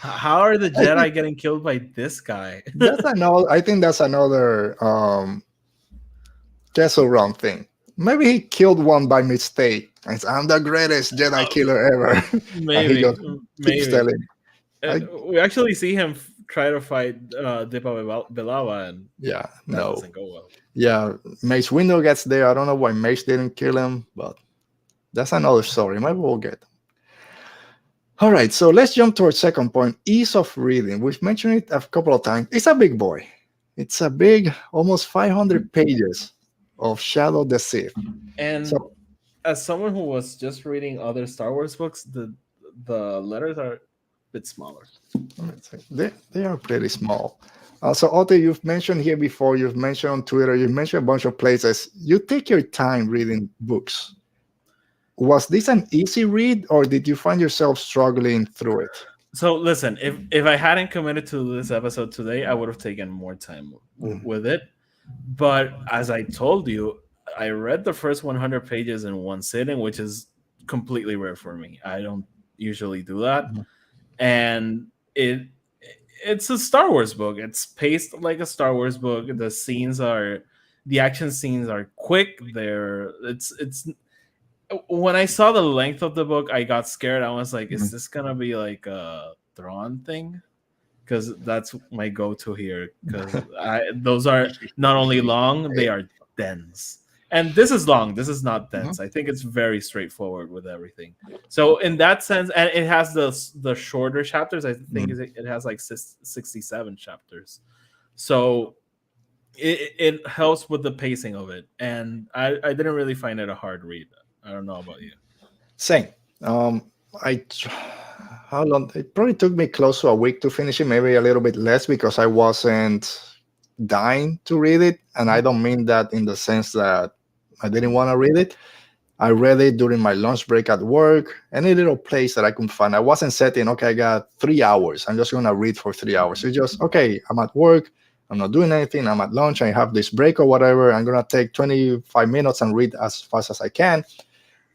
How are the I think Jedi getting killed by this guy? that's another. I think that's another Kessel Run thing. Maybe he killed one by mistake. And said, I'm the greatest Jedi killer ever. And he Maybe, just keeps maybe. telling. I, We actually see him try to fight Depa Billava, and yeah, that no. doesn't go well. Yeah, Mace Windu gets there. I don't know why Mace didn't kill him, but that's another story. Maybe we'll get. All right, so let's jump to our second point, ease of reading. We've mentioned it a couple of times. It's a big boy. It's a big, almost 500 pages of Shadow the Sith. And So as someone who was just reading other Star Wars books, the letters are a bit smaller. let's see. They are pretty small. So Otto, you've mentioned here before, you've mentioned on Twitter, you've mentioned a bunch of places. You take your time reading books. Was this an easy read, or did you find yourself struggling through it? So listen, if I hadn't committed to this episode today, I would have taken more time with it. But as I told you, I read the first 100 pages in one sitting, which is completely rare for me. I don't usually do that. And it's a Star Wars book. It's paced like a Star Wars book. The action scenes are quick. It's when I saw the length of the book, I got scared. I was like, is this gonna be like a Thrawn thing? Because that's my go-to here. Because those are not only long, they are dense. And this is long. This is not dense. I think it's very straightforward with everything. So in that sense, and it has the shorter chapters. I think it has like 67 chapters. So it helps with the pacing of it. And I didn't really find it a hard read. I don't know about you. Same. How long? It probably took me close to a week to finish it, maybe a little bit less because I wasn't dying to read it. And I don't mean that in the sense that I didn't want to read it. I read it during my lunch break at work, any little place that I could find. I wasn't setting, okay, I got 3 hours. I'm just going to read for 3 hours. It's just, okay, I'm at work. I'm not doing anything. I'm at lunch. I have this break or whatever. I'm going to take 25 minutes and read as fast as I can.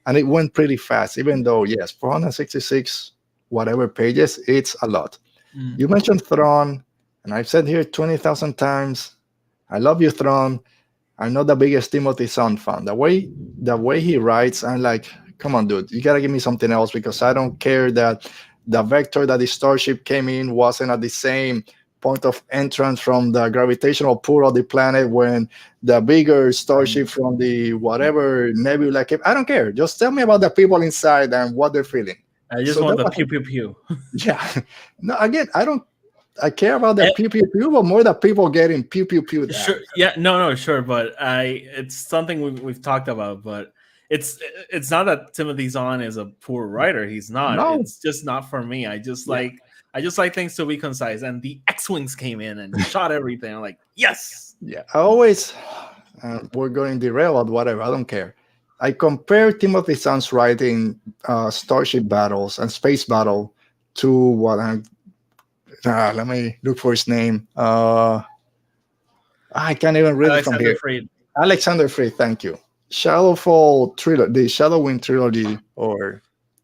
And it went pretty fast, even though, yes, 466 whatever pages, it's a lot. You mentioned Thrawn, and I've said here 20,000 times, I love you, Thrawn. I'm not the biggest Timothy Zahn fan. The way he writes, I'm like, come on, dude, you gotta give me something else because I don't care that the vector that the starship came in wasn't at the same point of entrance from the gravitational pull of the planet when the bigger starship from the whatever nebula came. I don't care. Just tell me about the people inside and what they're feeling. I just So want that the was, pew pew pew. yeah. No, again, I care about the Eh, pew pew pew, but more the people getting pew pew pew Sure. out. Yeah. No. Sure. But it's something we've talked about. But it's it's not that Timothy Zahn is a poor writer. He's not. No, It's just not for me. yeah. I just like things to be concise. And the X-wings came in and shot everything. I'm like, yes. Yeah, I always we're going derailed, whatever. I don't care. I compare Timothy Zahn's writing, Starship Battles and Space Battle, to what I'm. Let me look for his name. I can't even read it from Alexander here. Freed. Alexander Free, thank you. Shadowfall trilogy, the Shadowwind trilogy, or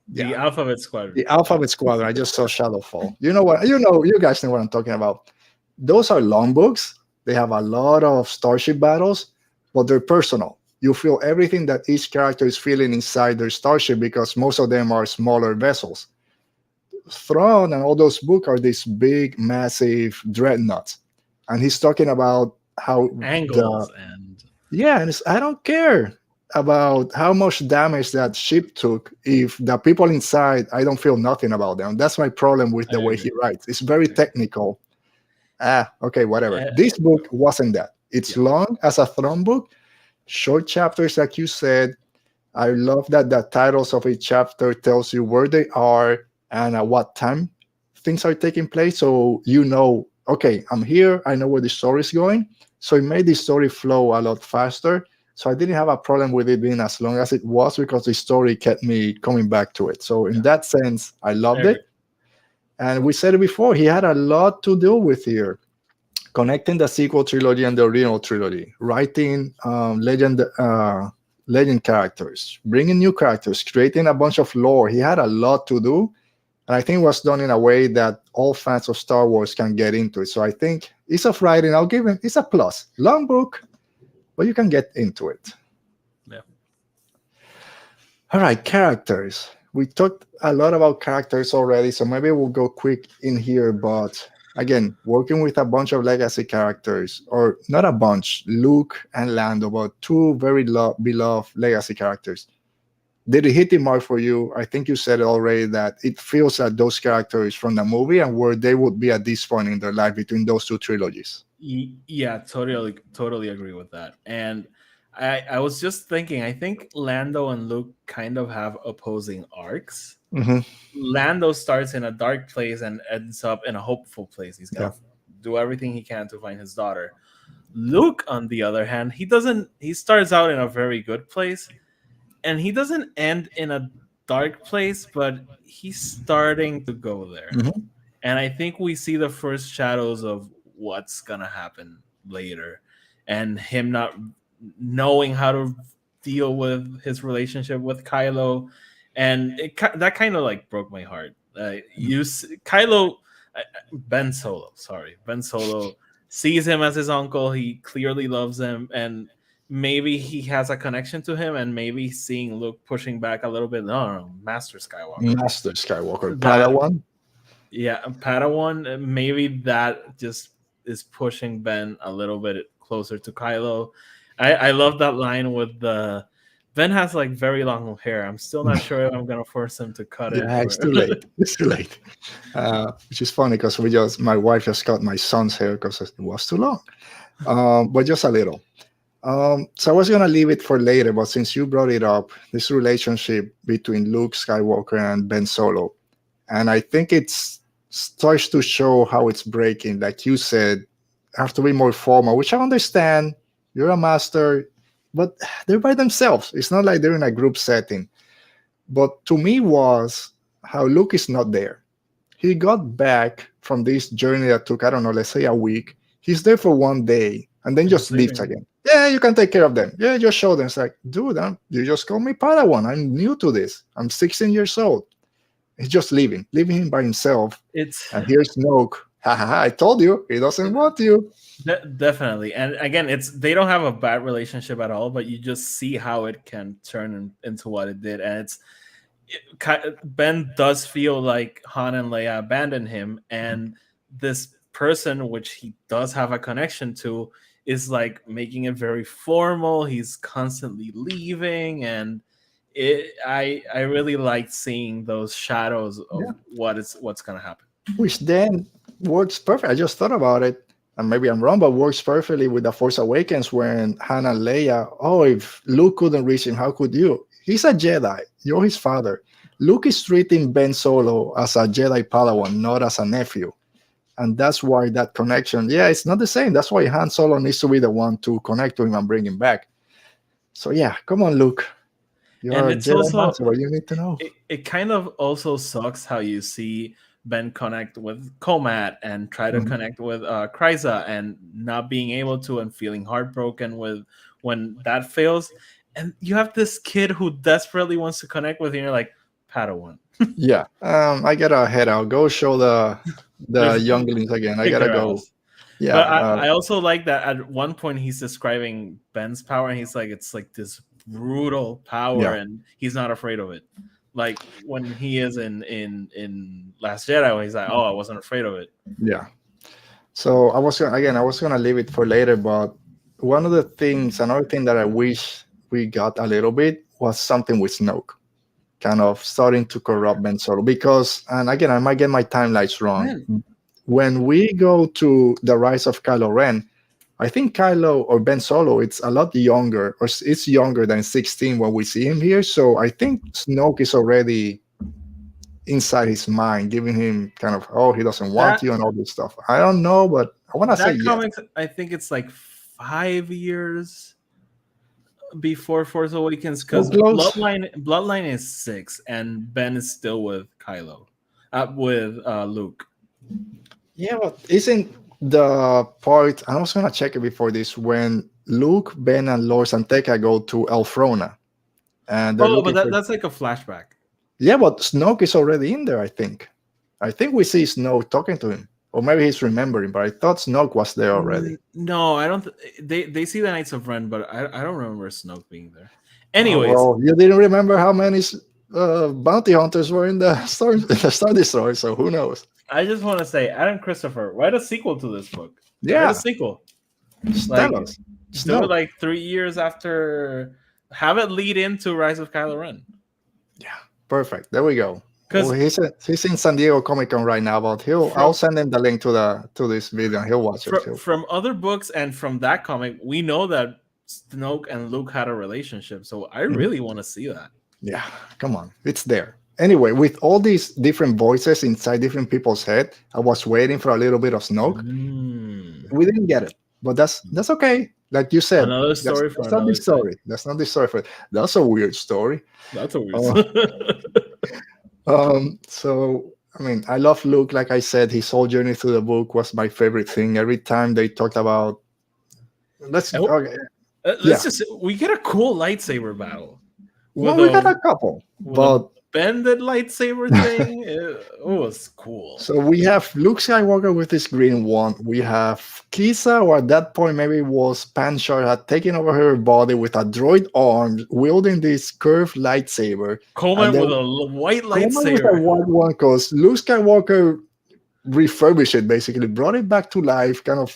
The yeah, Alphabet Squadron. the Alphabet Squadron. I just saw Shadowfall. You know what? You guys know what I'm talking about. Those are long books. They have a lot of starship battles, but they're personal. You feel everything that each character is feeling inside their starship because most of them are smaller vessels. Thrawn and all those books are these big, massive dreadnoughts. And he's talking about how the Angles and yeah, and I don't care about how much damage that ship took if the people inside I don't feel nothing about them. That's my problem with I the way agree. he writes. It's very technical. Okay, whatever. Uh, This book wasn't that. It's yeah. long as a Throne book, short chapters, like you said. I love that the titles of each chapter tells you where they are and at what time things are taking place. So you know, okay, I'm here. I know where the story is going. So it made the story flow a lot faster. So I didn't have a problem with it being as long as it was because the story kept me coming back to it. So in Yeah. that sense, I I loved agree. it. And we said it before, he had a lot to deal with here, connecting the sequel trilogy and the original trilogy, writing legend characters, bringing new characters, creating a bunch of lore. He had a lot to do, and I think it was done in a way that all fans of Star Wars can get into it. So I think ease of writing, I'll give him, it's a plus. Long book, but you can get into it. Yeah. All right, characters. We talked a lot about characters already, so maybe we'll go quick in here. But again, working with a bunch of legacy characters, or not a bunch, Luke and Lando, but two very beloved legacy characters. Did it hit the mark for you? I think you said already that it feels like those characters from the movie and where they would be at this point in their life between those two trilogies. Yeah, totally agree with that. And I was just thinking, I think Lando and Luke kind of have opposing arcs. Hmm. Lando starts in a dark place and ends up in a hopeful place. He's Yeah. gonna do everything he can to find his daughter. Luke, on the other hand, he doesn't. He starts out in a very good place, and he doesn't end in a dark place, but he's starting to go there. Hmm. And I think we see the first shadows of what's gonna happen later, and him not knowing how to deal with his relationship with Kylo, and that kind of like broke my heart. Kylo, Ben Solo sees him as his uncle. He clearly loves him, and maybe he has a connection to him, and maybe seeing Luke pushing back a little bit. No, Master Skywalker. Master Skywalker, That Padawan. Yeah, Padawan. Maybe that just is pushing Ben a little bit closer to Kylo. I love that line with the Ben has like very long hair. I'm still not sure if I'm gonna force him to cut it Yeah, or it's too late. It's too late. Which is funny because my wife just cut my son's hair because it was too long, but just a little. So I was gonna leave it for later, but since you brought it up, this relationship between Luke Skywalker and Ben Solo, and I think it starts to show how it's breaking. Like you said, have to be more formal, which I understand. You're a master, but they're by themselves. It's not like they're in a group setting. But to me was how Luke is not there. He got back from this journey that took, I don't know, let's say a week. He's there for one day and then just he's leaves leaving. again. Yeah, you can take care of them. Yeah, just show them. It's like, dude, you just call me Padawan. I'm new to this. I'm 16 years old. He's just leaving him by himself. It's And here's Snoke. Ha ha ha! I told you, he doesn't want you. definitely, and again, they don't have a bad relationship at all, but you just see how it can turn into what it did, and Ben does feel like Han and Leia abandoned him, and this person, which he does have a connection to, is like making it very formal. He's constantly leaving, and I really liked seeing those shadows of Yeah. what's gonna happen. Which then works perfect. I just thought about it, and maybe I'm wrong, but works perfectly with the Force Awakens when Han and Leia. Oh, if Luke couldn't reach him, how could you? He's a Jedi. You're his father. Luke is treating Ben Solo as a Jedi Padawan, not as a nephew. And that's why that connection, yeah, it's not the same. That's why Han Solo needs to be the one to connect to him and bring him back. So yeah, come on, Luke. You're And a it's Jedi also Master, but you need to know. it kind of also sucks how you see Ben connect with Comat and try to Mhm. connect with Kryza and not being able to and feeling heartbroken with when that fails. And you have this kid who desperately wants to connect with you, and you're like, Padawan. Yeah, I gotta head out. Go show the Just younglings again. I kick gotta their go. ass. Yeah, But I also like that at one point he's describing Ben's power, and he's like, it's like this brutal power, yeah, and he's not afraid of it. Like when he is in Last Jedi, when he's like, oh, I wasn't afraid of it. yeah. So I was gonna leave it for later, but another thing that I wish we got a little bit was something with Snoke, kind of starting to corrupt Ben Solo. Because, and again, I might get my timelines wrong. Man, When we go to the Rise of Kylo Ren, I think Kylo or Ben Solo, it's a lot younger, or it's younger than 16 when we see him here. So I think Snoke is already inside his mind, giving him kind of, oh, he doesn't want that you and all this stuff. I don't know, but I want to say that yes. comic, I think it's like 5 years before Force Awakens, So because close. Bloodline is 6, and Ben is still with Kylo, with Luke. Yeah, but isn't the part, I was going to check it before this, when Luke, Ben, and Lord Santeca go to Elfrona and they're Oh, but looking for. that's like a flashback. Yeah, but Snoke is already in there, I think. I think we see Snoke talking to him. Or maybe he's remembering, but I thought Snoke was there already. No, I don't. They see the Knights of Ren, but I don't remember Snoke being there. Oh, Anyways, well, you didn't remember how many bounty hunters were in the Star Destroyer, so who knows? I just want to say, Adam Christopher, write a sequel to this book. Write a Yeah, sequel. just Like, tell us. do it Snoke. like 3 years after. Have it lead into Rise of Kylo Ren. Yeah, perfect. There we go. Well, Because he's in San Diego Comic Con right now, but I'll from send him the link to this video and he'll watch it. from other books and from that comic, we know that Snoke and Luke had a relationship. So I Mhm. really want to see that. Yeah, come on, it's there. Anyway, with all these different voices inside different people's head, I was waiting for a little bit of Snoke. We didn't get it, but that's okay. Like you said, Another story for that's not the another time. story. That's not the story for. That's a weird story. That's a weird. Uh, so I mean, I love Luke. Like I said, his whole journey through the book was my favorite thing. Every time they talked about, let's And okay, let's just we get a cool lightsaber battle well, with we got a couple, with a but bended lightsaber thing. It was cool. so we have Luke Skywalker with his green wand. We have Kisa, or at that point maybe it was Panchar, had taken over her body with a droid arm, wielding this curved lightsaber. Coleman And then with a white Coleman with a lightsaber. white one, because Luke Skywalker refurbished it, basically brought it back to life, kind of.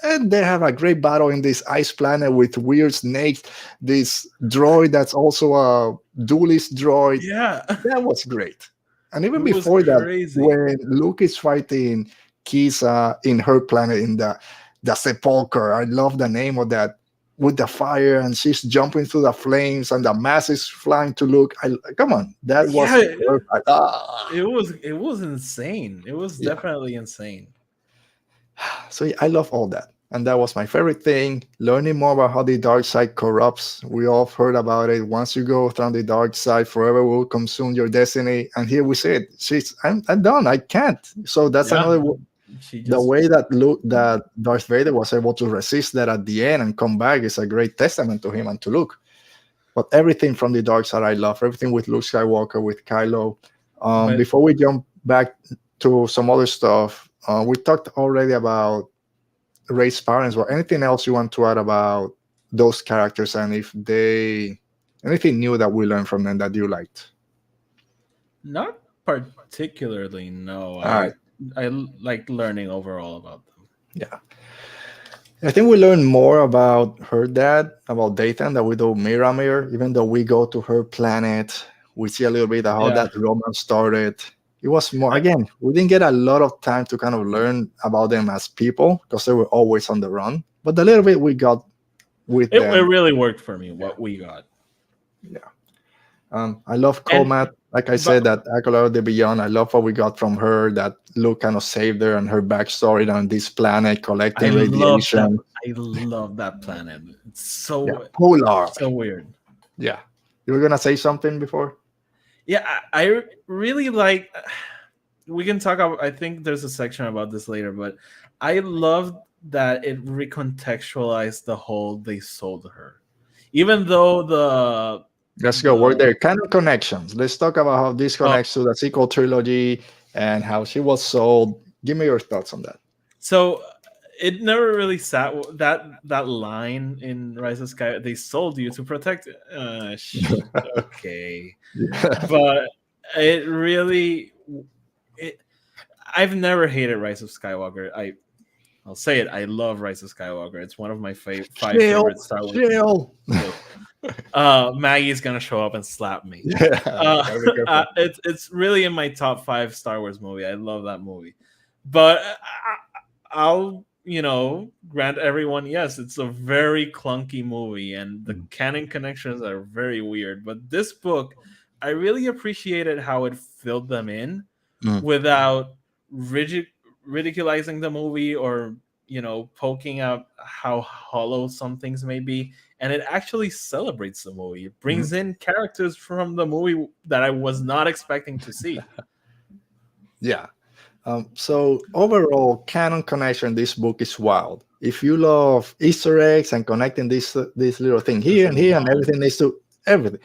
And they have a great battle in this ice planet with weird snakes. This droid that's also a duelist droid. Yeah, That was great. And even it was before that, crazy. when Luke is fighting Kisa in her planet in the Sepulcher, I love the name of that, with the fire, and she's jumping through the flames and the mass is flying to Luke. Come on, that was Yeah, perfect. it was insane. It was Yeah. definitely insane. So yeah, I love all that. And that was my favorite thing, learning more about how the dark side corrupts. We all have heard about it. Once you go through the dark side, forever will consume your destiny. And here we see it. I'm done. I can't. So that's Yeah, another she the just way that Darth Vader was able to resist that at the end and come back is a great testament to him and to Luke. But everything from the dark side, I love everything with Luke Skywalker, with Kylo. but Before we jump back to some other stuff, we talked already about Rey's parents. Or anything else you want to add about those characters, and if they anything new that we learned from them that you liked? not particularly. No, All right. like learning overall about them. Yeah. I think we learn more about her dad, about Dayton, than we do Miramir. Even though we go to her planet, we see a little bit of how Yeah, that romance started. It was more, I, again, we didn't get a lot of time to kind of learn about them as people because they were always on the run. But the little bit we got with it them, really worked for me yeah, what we got. yeah. I love And Comat. Like I but said, that Acolyte of the Beyond, I love what we got from her, that Luke kind of saved her and her backstory on this planet I collecting love that. radiation. I love that planet. It's Yeah, so Polar. so weird. Yeah. You were gonna say something before? Yeah, I really like. We can talk about. I think there's a section about this later, but I love that it recontextualized the whole they sold her, even though Let's go. We're the there. Canon connections. Let's talk about how this oh, connects to the sequel trilogy and how she was sold. Give me your thoughts on that. so it never really sat that line in Rise of Sky. They sold you to protect. Okay, Yeah. but it really it. I've never hated Rise of Skywalker. I'll say it. I love Rise of Skywalker. It's one of my five Chill, favorite Star Wars. chill. Maggie's gonna show up and slap me. Yeah, gotta be careful. It's really in my top 5 Star Wars movie. I love that movie, but I'll grant everyone yes, it's a very clunky movie and the canon connections are very weird. But this book, I really appreciated how it filled them in Mm. without ridiculizing the movie or poking out how hollow some things may be, and it actually celebrates the movie. It brings in characters from the movie that I was not expecting to see. Yeah. So overall, canon connection. This book is wild. If you love Easter eggs and connecting this little thing This here and is here and wild. everything needs to everything.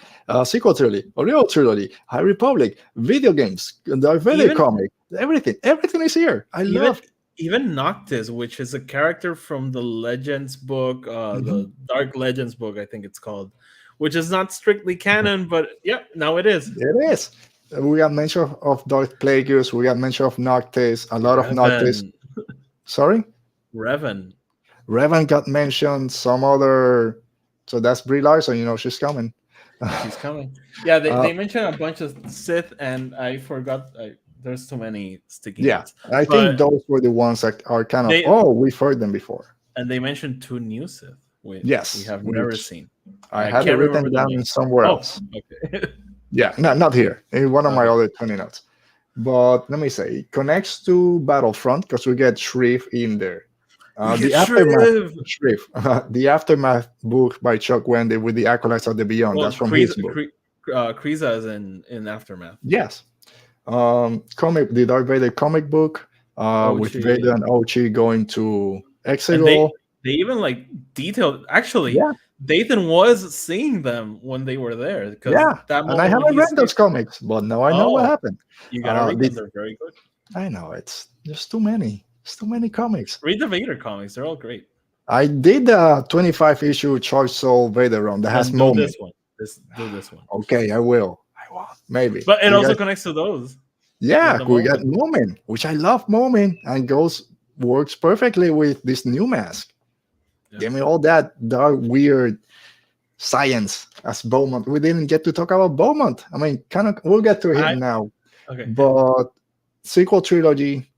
Sequel trilogy, original trilogy, High Republic, video games, the Vader Even comic, everything is here. I even love. even Noctis, which is a character from the Legends book, Mhm. the Dark Legends book, I think it's called, which is not strictly canon, but yeah, now it is. It is. We got mention of Darth Plagueis. We got mention of Noctis. A lot of Noctis. Revan, Sorry, Revan. Revan got mentioned. Some other. So that's Brie Larson. She's coming. She's coming. Yeah, Uh, they mentioned a bunch of Sith, and I forgot. There's too many sticky yeah, notes, I think but those were the ones that are kind of. they Oh, we've heard them before. and they mentioned 2 new Sith, we Yes, have never which seen. I I had it can't remember written their down names. somewhere Oh, else. okay. Yeah, not here. In one of my Okay. other 20 notes. But let me say, it connects to Battlefront because we get Shriv in there. We get The aftermath, Shriv. Shriv, the aftermath book by Chuck Wendy with the Acolytes of the Beyond. That's Well, from his book. Kriza is in Aftermath. Yes, comic, the Darth Vader comic book, with Ochi. Vader and Ochi going to And Exegol. they even like detailed. Actually, Yeah, Dathan was seeing them when they were there because yeah. that And I moment when haven't he read sees. those comics, but now I know what Oh, happened. you gotta read them. This, They're very good. I know it's there's too many. It's too many comics. Read the Vader comics. They're all great. I did a 25 issue Charge Soul Vader run that has Then do moment. this one. Do this one. Okay, I will. I will. Maybe. But it You also guys, connects to those with yeah, the we got moment. moment, which I love moment and works perfectly with this new mask. Yeah. Give me all that dark, weird science as Beaumont. We didn't get to talk about Beaumont. I mean, kind of, we'll get to him now. Okay. But sequel trilogy.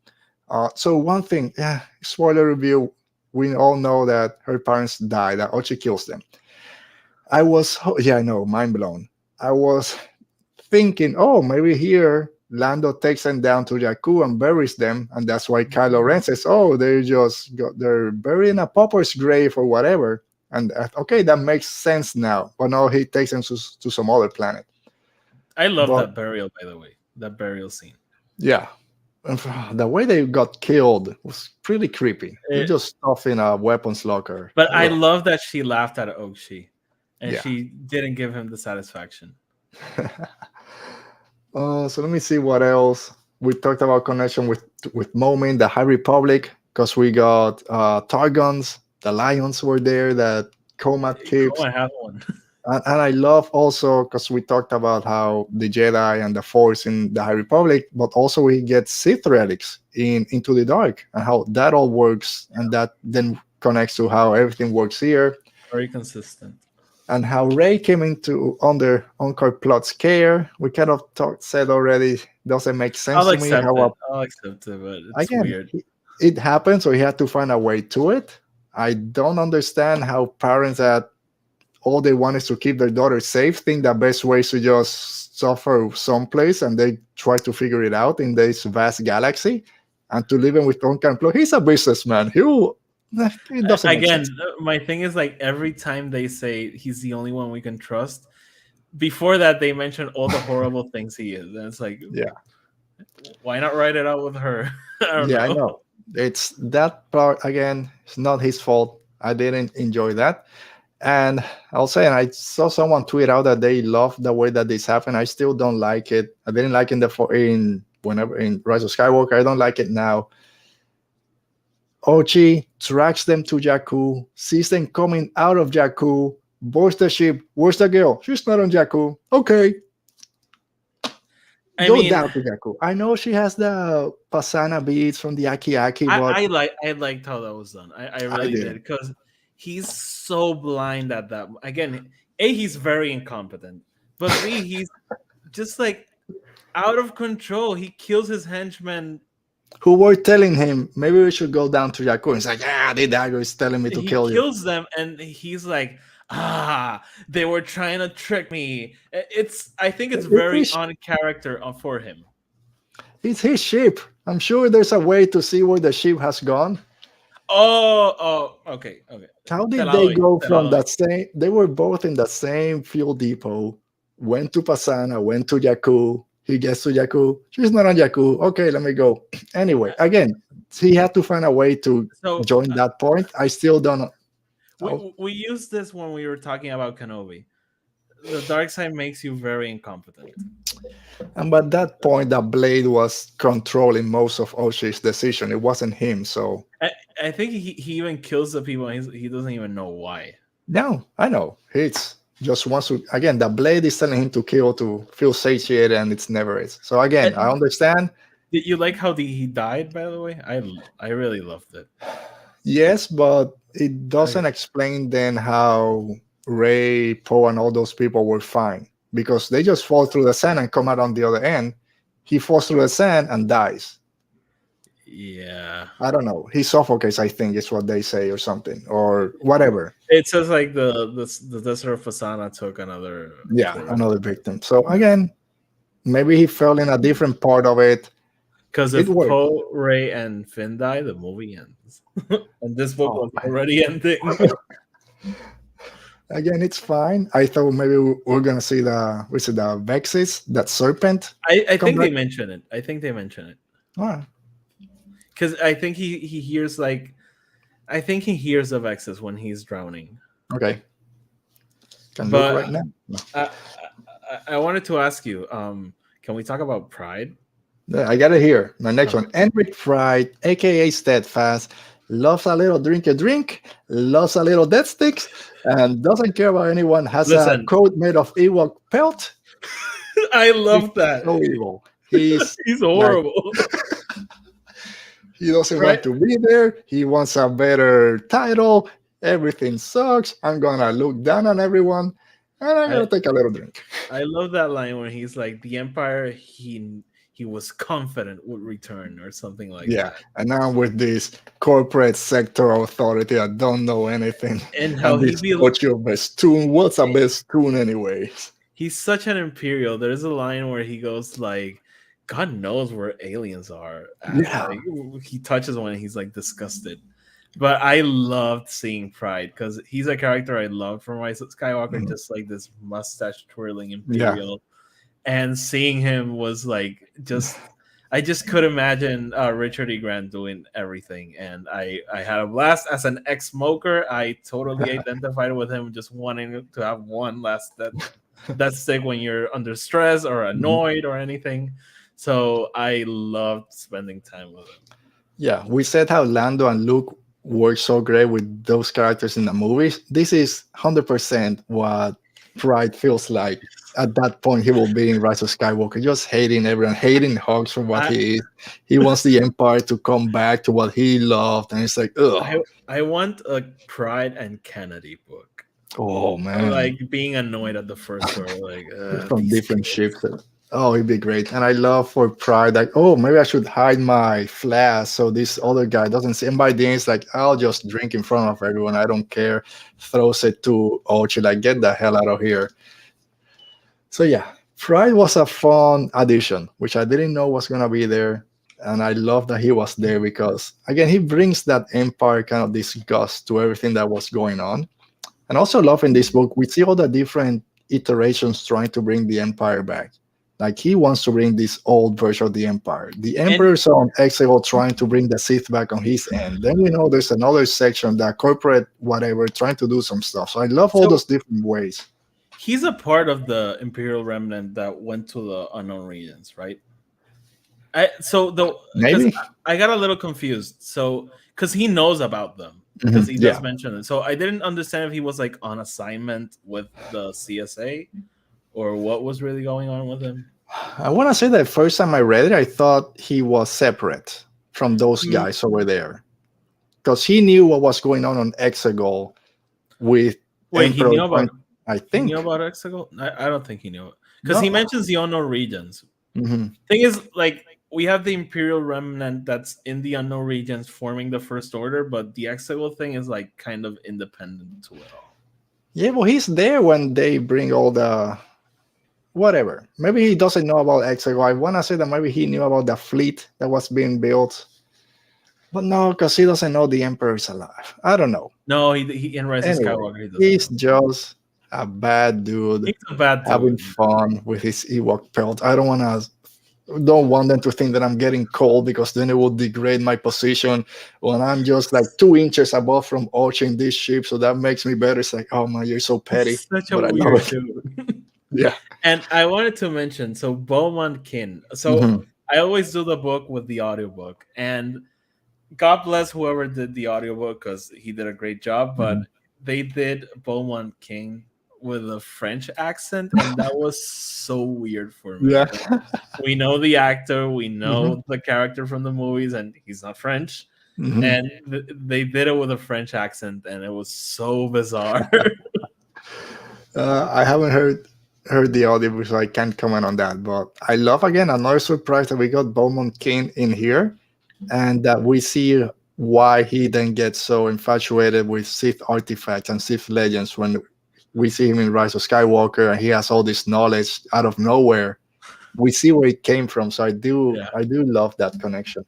So one thing, yeah, spoiler review. We all know that her parents die. That Ochi kills them. Yeah, I know, mind blown. I was thinking, oh, maybe here Lando takes them down to Jakku and buries them, and that's why Kylo Ren says, oh, they're buried in a pauper's grave or whatever. And okay, that makes sense now. But no, he takes them to some other planet. I love But that burial, by the way. That burial scene. yeah, the way they got killed was pretty creepy. They just stuff in a weapons locker. But I Ugh. love that she laughed at Oakshi, and Yeah. she didn't give him the satisfaction. So let me see what else. We talked about connection with Momin, the High Republic, because we got Targons, the Lions were there that Comat keeps. Oh, I have one. And I love also because we talked about how the Jedi and the Force in the High Republic, but also we get Sith relics in Into the Dark and how that all works, and that then connects to how everything works here, Very consistent. and how Ray came into under Encore Plot's care. We kind of said already doesn't make sense I'll to me accept how it. I'll accept it, but it's again weird. it happened, so he had to find a way to it. I don't understand how parents that all they want is to keep their daughter safe think the best way is to just suffer someplace, and they try to figure it out in this vast galaxy and to live in with Uncle Plot. He's a businessman. It doesn't make Again, sense. my thing is like every time they say he's the only one we can trust, before that they mention all the horrible things he is, and it's like, Yeah. why not write it out with her? I don't Yeah, I know. know. It's that part again. It's not his fault. I didn't enjoy that, and I'll say, and I saw someone tweet out that they love the way that this happened. I still don't like it. I didn't like in whenever in Rise of Skywalker. I don't like it now. Ochi tracks them to Jakku, sees them coming out of Jakku, boards the ship. Where's the girl? She's not on Jakku. Okay, I go mean, down to Jakku. I know she has the Pasana beads from the Aki Aki, but I liked how that was done. I I really did didn't. because he's so blind at that. Again, A, he's very incompetent, but B, he's just like out of control. He kills his henchmen. Who were telling him maybe we should go down to Jakku. He's like, yeah, the dagger is telling me to He kill you. kills them, and he's like, they were trying to trick me. It's I think it's very on character for him. It's his ship. I'm sure there's a way to see where the ship has gone. Okay. How Te did la they doy, go te la from doy. that same? They were both in the same fuel depot. Went to Pasana, went to Jakku. He gets to Jakku. She's not on Jakku. Okay, let me go. Anyway, again, he had to find a way to So join that point. I still don't know. we used this when we were talking about Kenobi. The dark side makes you very incompetent. And by that point, the blade was controlling most of Oshi's decision. It wasn't him. So I think he even kills the people, and he doesn't even know why. no, I know. It's just wants to again, the blade is telling him to kill to feel satiated, and it's never is. So again, I understand. Did you like how he died? By the way, I really loved it. Yes, but it doesn't explain then how Ray, Poe, and all those people were fine because they just fall through the sand and come out on the other end. He falls through the sand and dies. Yeah, I don't know. He suffocates, I think, is what they say, or something, or whatever. it says like the desert of Fasana took another. Yeah, another victim. So again, maybe he fell in a different part of it. Because It if worked. Poe, Ray, and Finn die, the movie ends. And this book Oh, was already ending. Again, it's fine. I thought maybe we're gonna see the Vexis, that serpent. I Come think they back. mention it. I think they mention it. All right. Because I think he hears like, I think he hears of Exes when he's drowning. Okay. Can But look right now. No. I wanted to ask you, can we talk about Pride? Yeah, I got it here. My next one, Enric Fried, aka Steadfast, loves a little drink, loves a little death sticks, and doesn't care about anyone. Has Listen. a coat made of Ewok pelt. I love that. So evil. He's horrible. he doesn't Right. want to be there. He wants a better title. Everything sucks. I'm gonna look down on everyone, and I'm gonna take a little drink. I love that line when he's like, the Empire he was confident would return or something like Yeah, that. and now with this corporate sector authority that don't know anything. And how this, what's your best tune? What's a best tune anyways? he's such an Imperial. There's a line where he goes like, God knows where aliens are. Yeah. Like, he touches one and he's like disgusted. But I loved seeing Pride because he's a character I loved from Rise of Skywalker, just like this mustache twirling Imperial. And seeing him was like I just could imagine Richard E. Grant doing everything, and I had a blast. As an ex-smoker, I totally identified with him, just wanting to have one last that stick when you're under stress or annoyed or anything. So I loved spending time with him. Yeah, we said how Lando and Luke work so great with those characters in the movies. This is 100% what Pride feels like at that point he will be in Rise of Skywalker, just hating everyone, hating Hux for what I, he is. He wants the Empire to come back to what he loved, and it's like, ugh, I want a Pride and Kennedy book. oh man, Like being annoyed at the first story, like from these different kids. ships. Oh, it'd be great. And I love for Pride, like, oh, maybe I should hide my flask so this other guy doesn't see. And by then, it's like, I'll just drink in front of everyone. I don't care. Throws it to Ochi, like, get the hell out of here. So, yeah, Pride was a fun addition, which I didn't know was going to be there. And I love that he was there because, again, he brings that Empire kind of disgust to everything that was going on. And also love in this book, we see all the different iterations trying to bring the Empire back. Like he wants to bring this old version of the Empire. The And Emperor's on Exegol trying to bring the Sith back on his end. Then we know there's another section that corporate whatever trying to do some stuff. So I love all so those different ways. he's a part of the Imperial Remnant that went to the unknown regions, right? Because Maybe. I got a little confused. So because he knows about them, because Mhm. he does Yeah. mention it. So I didn't understand if he was like on assignment with the CSA or what was really going on with him. I want to say that first time I read it, I thought he was separate from those Mm, guys over there because he knew what was going on Exegol with Wait, Emperor trying. I he knew think about Exegol? I don't think he knew it because he no. mentions the unknown regions. Mhm. Thing is, like we have the Imperial Remnant that's in the unknown regions forming the First Order, but the Exegol thing is like kind of independent to it all. Yeah, well, he's there when they bring all the whatever. Maybe he doesn't know about Exegol. I want to say that maybe he knew about the fleet that was being built, but no, because he doesn't know the Emperor is alive. I don't know. No, he in Rise of Anyway, Skywalker he doesn't he's know. just a bad dude He's a bad having dude. fun with his Ewok pelt. I don't want them to think that I'm getting cold because then it will degrade my position when I'm just like 2 inches above from Ocean this ship. So that makes me better. It's like, oh man, you're so petty, He's such a but I love weird it. dude. Yeah. And I wanted to mention so Beaumont Kin. So Mhm. I always do the book with the audiobook, and God bless whoever did the audiobook because he did a great job. But Mhm. they did Beaumont King with a French accent, and that was so weird for me. Yeah. 'Cause we know the actor, we Mhm. know the character from the movies, and he's not French. Mhm. And they did it with a French accent, and it was so bizarre. I haven't heard the audio, so I can't comment on that. But I love again another surprise that we got Beaumont King in here, and that we see why he then gets so infatuated with Sith artifacts and Sith legends when we see him in Rise of Skywalker, and he has all this knowledge out of nowhere. We see where it came from, so Yeah. I do love that connection.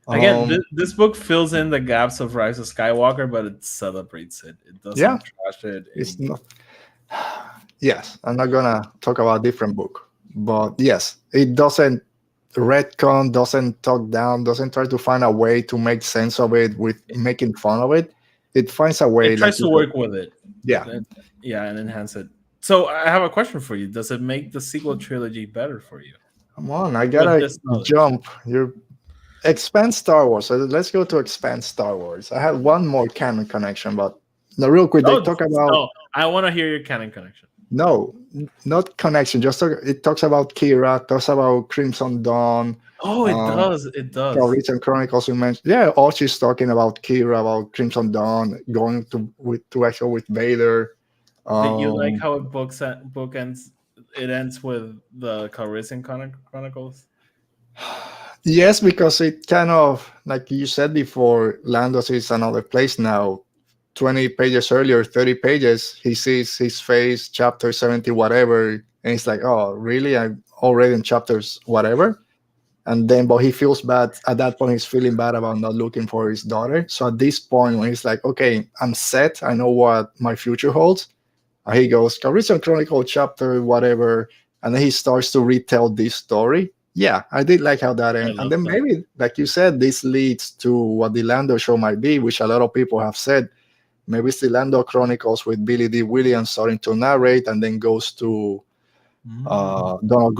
Again, Um, this book fills in the gaps of Rise of Skywalker, but it celebrates it. It yeah, doesn't trash it. it's not. Yes, I'm not gonna talk about a different book, but yes, it doesn't retcon, doesn't talk down, doesn't try to find a way to make sense of it with making fun of it. It finds a way, It like tries you to said. work with it. Yeah, Yeah, and enhance it. So I have a question for you. Does it make the sequel trilogy better for you come on, I with gotta this knowledge? jump. You expand Star Wars. So let's go to expand Star Wars. I have one more canon connection, but no, real quick, they Oh, talk about no. I want to hear your canon connection. no, not connection. It talks about Kira, talks about Crimson Dawn. Oh, it Um, does. It does. Calrissian Chronicles you mentioned. Yeah, Archie's talking about Kira, about Crimson Dawn, going to actual with Vader. Did you like Um, how book ends? It ends with the Calrissian Chronicles. yes, because it kind of like you said before, Landos is another place now. 20 pages earlier, 30 pages, he sees his face, chapter 70, whatever, and he's like, oh, really? I'm already in chapters, whatever. And then, but he feels bad at that point. He's feeling bad about not looking for his daughter. So at this point, when he's like, okay, I'm set, I know what my future holds, he goes, Calrissian Chronicle chapter, whatever. And then he starts to retell this story. Yeah, I did like how that I ended. And love then that. maybe, like you said, this leads to what the Lando show might be, which a lot of people have said. Maybe it's the Lando Chronicles with Billy D. Williams starting to narrate and then goes to Donald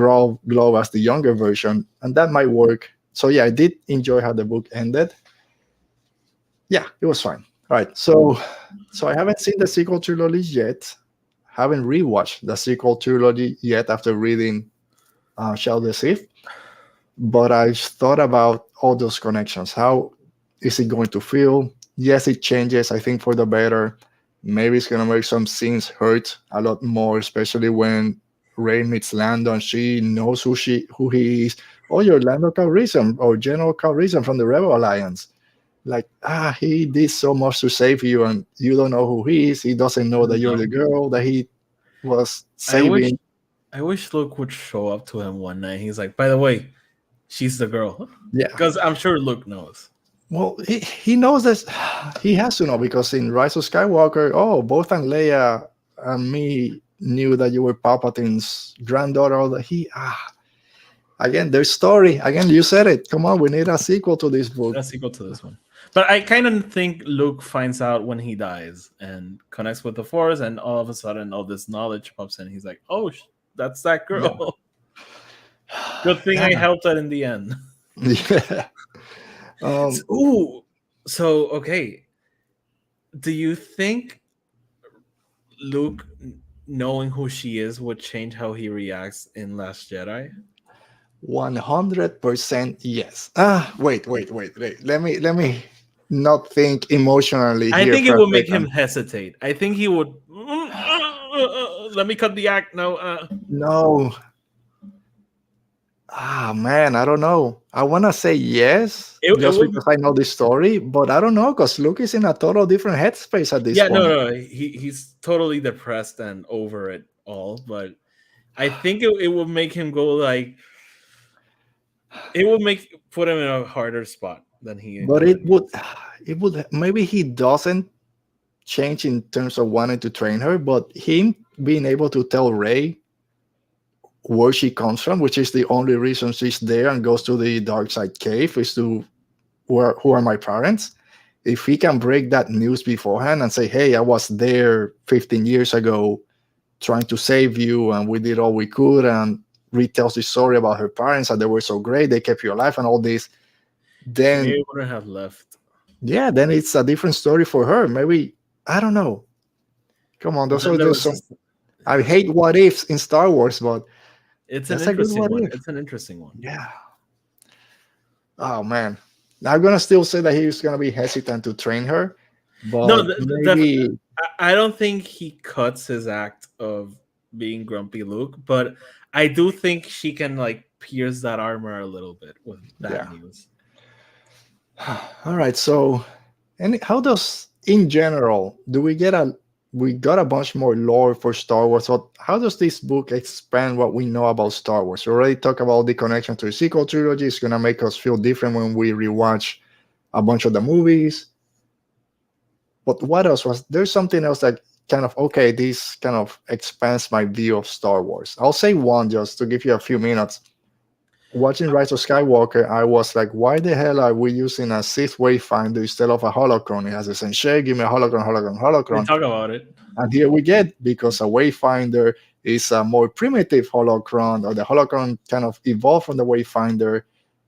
Glover as the younger version, and that might work. So yeah, I did enjoy how the book ended. Yeah, it was fine. All right, so I haven't seen the sequel trilogy yet. haven't rewatched the sequel trilogy yet after reading Shadow of the Sith, but I've thought about all those connections. How is it going to feel? Yes, it changes, I think, for the better. Maybe it's gonna make some scenes hurt a lot more, especially when Rey meets Lando and she knows who he is. Oh, you're Lando Calrissian or General Calrissian from the Rebel Alliance. Like, he did so much to save you, and you don't know who he is. He doesn't know that you're No. the girl that he was I wish saving. I wish Luke would show up to him one night. He's like, by the way, she's the girl. Yeah. Because I'm sure Luke knows. Well, he knows this. He has to know because in Rise of Skywalker, both and Leia and me knew that you were Palpatine's granddaughter. All that again, their story. Again, you said it. Come on, we need a sequel to this book. Let's go to this one. But I kind of think Luke finds out when he dies and connects with the Force, and all of a sudden, all this knowledge pops in. He's like, "Oh, that's that girl." Yeah. Good thing I helped her in the end. Yeah. So okay. Do you think Luke knowing who she is would change how he reacts in Last Jedi? 100% yes. Wait. Let me not think emotionally. I think it would make him hesitate. I think he would. Let me cut the act. No. No. Man, I don't know. I want to say yes, because I know the story, but I don't know because Luke is in a total different headspace at this point. No. He's totally depressed and over it all. But I think it will make him go like. It will put him in a harder spot than he. But it would. Maybe he doesn't change in terms of wanting to train her, but him being able to tell Rey where she comes from, which is the only reason she's there and goes to the dark side cave, is to who are my parents. If he can break that news beforehand and say, hey, I was there 15 years ago trying to save you and we did all we could, and retells the story about her parents and they were so great, they kept you alive and all this, then he wouldn't have left. Yeah, then it's a different story for her. Maybe, I don't know. Come on, I hate what ifs in Star Wars, but it's an interesting one. It's an interesting one. Yeah. Oh man, I'm gonna still say that he's gonna be hesitant to train her, but maybe I don't think he cuts his act of being grumpy Luke, but I do think she can like pierce that armor a little bit with that news. All right, so how does, in general, we got a bunch more lore for Star Wars, but how does this book expand what we know about Star Wars? We already talked about the connection to the sequel trilogy. It's gonna make us feel different when we rewatch a bunch of the movies. But what else was there's something else that kind of, okay, this kind of expands my view of Star Wars? I'll say one just to give you a few minutes. Watching Rise of Skywalker, I was like, why the hell are we using a Sith Wayfinder instead of a holocron? It has a sensei, give me a holocron. We talk about it. And here we get, because a Wayfinder is a more primitive holocron, or the holocron kind of evolved from the Wayfinder.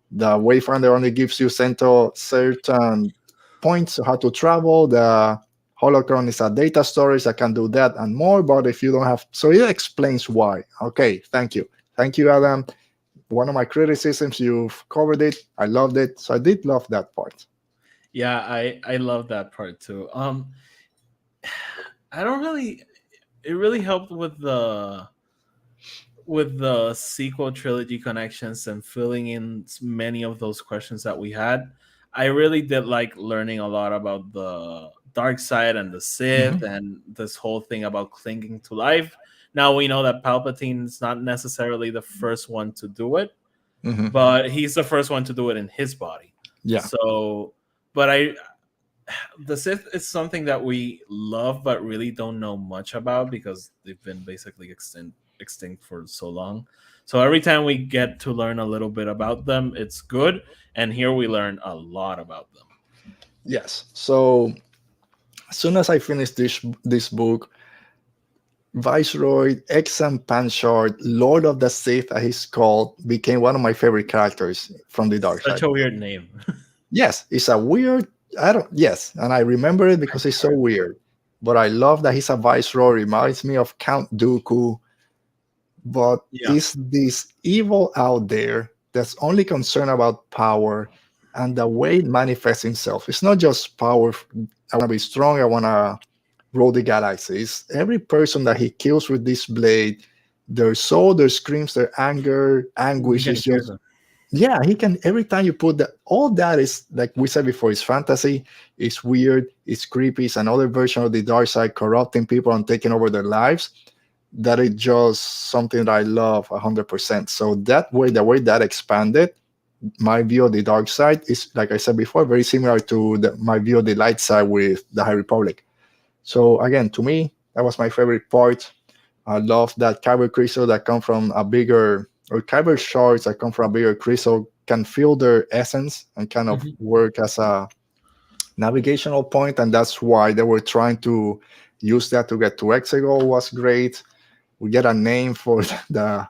The Wayfinder only gives you certain points of how to travel. The holocron is a data storage that can do that and more, but if you don't have... So it explains why. Okay, thank you. Thank you, Adam. One of my criticisms, you've covered it. I loved it. So I did love that part. Yeah, I love that part too. I don't really... It really helped with the sequel trilogy connections and filling in many of those questions that we had. I really did like learning a lot about the dark side and the Sith and this whole thing about clinging to life. Now we know that Palpatine's not necessarily the first one to do it, but he's the first one to do it in his body. Yeah. So, but the Sith is something that we love, but really don't know much about because they've been basically extinct for so long. So every time we get to learn a little bit about them, it's good. And here we learn a lot about them. Yes. So as soon as I finished this book, Viceroy, Exam Panchard, Lord of the Sith, as he's called, became one of my favorite characters from the dark side. Such a weird name. Yes, it's a weird... and I remember it because it's so weird. but I love that he's a viceroy. Reminds me of Count Dooku, but Yeah, is this evil out there that's only concerned about power and the way it manifests himself. It's not just power. I want to be strong. I want to rule the galaxy. It's every person that he kills with this blade, their soul, their screams, their anger, you anguish can is hear just, them. yeah, he can. Every time you put that, all that is like we said before, it's fantasy, it's weird, it's creepy, it's another version of the dark side corrupting people and taking over their lives. That is just something that I love 100%. So that way, the way that expanded, my view of the dark side is, like I said before, very similar to my view of the light side with the High Republic. So again, to me, that was my favorite part. I love that kyber crystal that come from a bigger, or kyber shards that come from a bigger crystal can feel their essence and kind of Mhm. work as a navigational point, and that's why they were trying to use that to get to Exegol. Was great. We get a name for the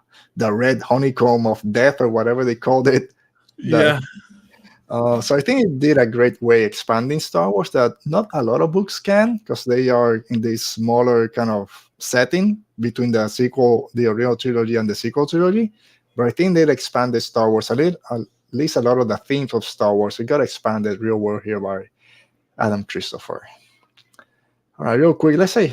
red honeycomb of death or whatever they called it. That Yeah, so I think it did a great way expanding Star Wars that not a lot of books can, because they are in this smaller kind of setting between the sequel, the original trilogy, and the sequel trilogy. But I think they expanded Star Wars a little, at least a lot of the themes of Star Wars. It got expanded real well here by Adam Christopher. All right, real quick, let's say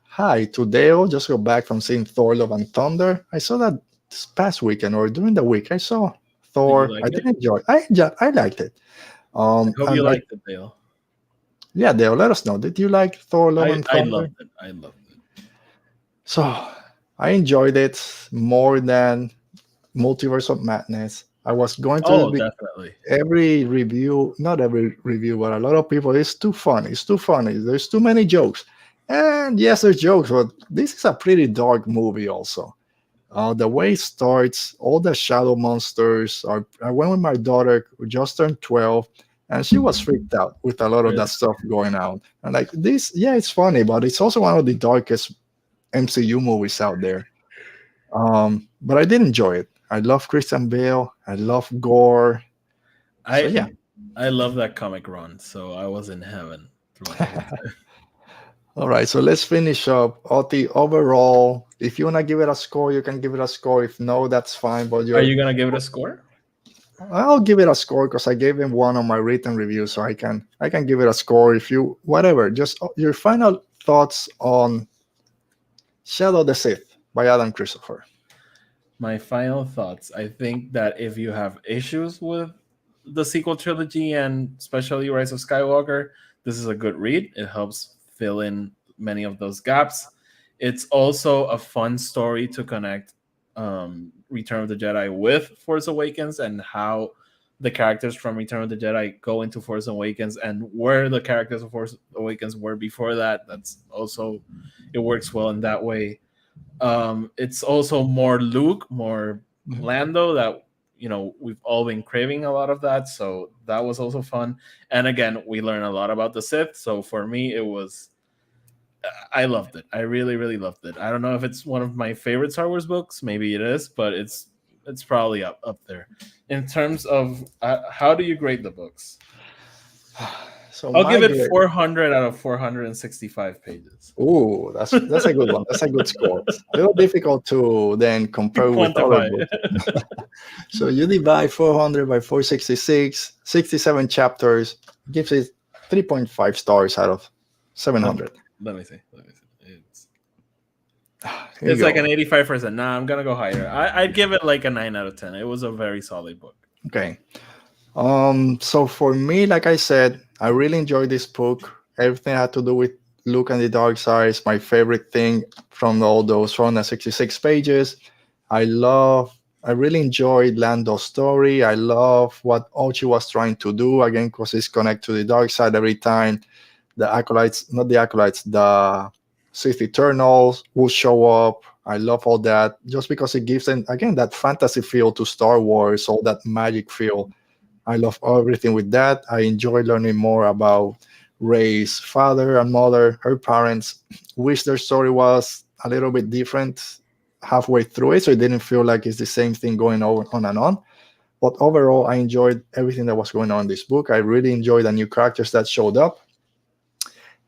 hi to Dale. Just got back from seeing Thor: Love and Thunder. I saw that this past weekend or during the week. I saw did you Thor. like I it? did enjoy. I liked it. I hope you And like, liked it, Dale. yeah, Dale, let us know. Did you like Thor: Love and I Thunder? loved it. I loved it. So I enjoyed it more than Multiverse of Madness. I was going to Oh, be definitely. every review, not every review, but a lot of people. It's too funny. It's too funny. There's too many jokes. And yes, there's jokes, but this is a pretty dark movie also. The way it starts, all the shadow monsters are. I went with my daughter, who just turned 12, and she was freaked out with a lot of Really. that stuff going on. And like this, yeah, it's funny, but it's also one of the darkest MCU movies out there. But I did enjoy it. I love Christian Bale. I love gore. So I yeah. I love that comic run, so I was in heaven throughout the whole time. All right, so let's finish up. Oti, overall, if you want to give it a score, you can give it a score. If no, that's fine. But Are you gonna give it a score? I'll give it a score because I gave him one on my written review, so I can give it a score. If you whatever, just your final thoughts on Shadow of the Sith by Adam Christopher. My final thoughts. I think that if you have issues with the sequel trilogy and especially Rise of Skywalker, this is a good read. It helps fill in many of those gaps. It's also a fun story to connect Return of the Jedi with Force Awakens and how the characters from Return of the Jedi go into Force Awakens and where the characters of Force Awakens were before that. That's also, it works well in that way. It's also more Luke, more Mhm. Lando that we've all been craving a lot of that. So that was also fun. And again, we learn a lot about the Sith. So for me, it was I loved it. I really, really loved it. I don't know if it's one of my favorite Star Wars books. Maybe it is, but it's probably up there. In terms of how do you grade the books? So I'll my give it grade. 400 out of 465 pages. Ooh, that's a good one. That's a good score. A little difficult to then compare with other Quantify books. it. So you divide 400 by 466, 67 chapters, gives it 3.5 stars out of let, 700. let me see. Let me see. Here you It's like an go. 85%. Nah, I'm gonna go higher. I'd give it like a 9 out of 10. It was a very solid book. Okay. So for me, like I said, I really enjoyed this book. Everything had to do with Luke and the Dark Side is my favorite thing from all those 466 pages. I really enjoyed Lando's story. I love what Ochi was trying to do again because it's connected to the dark side every time. The acolytes, not the acolytes, the Sith Eternals will show up. I love all that just because it gives them again that fantasy feel to Star Wars, all that magic feel. I love everything with that. I enjoy learning more about Rey's father and mother, her parents. Wish their story was a little bit different halfway through it, so it didn't feel like it's the same thing going on and on. But overall, I enjoyed everything that was going on in this book. I really enjoyed the new characters that showed up.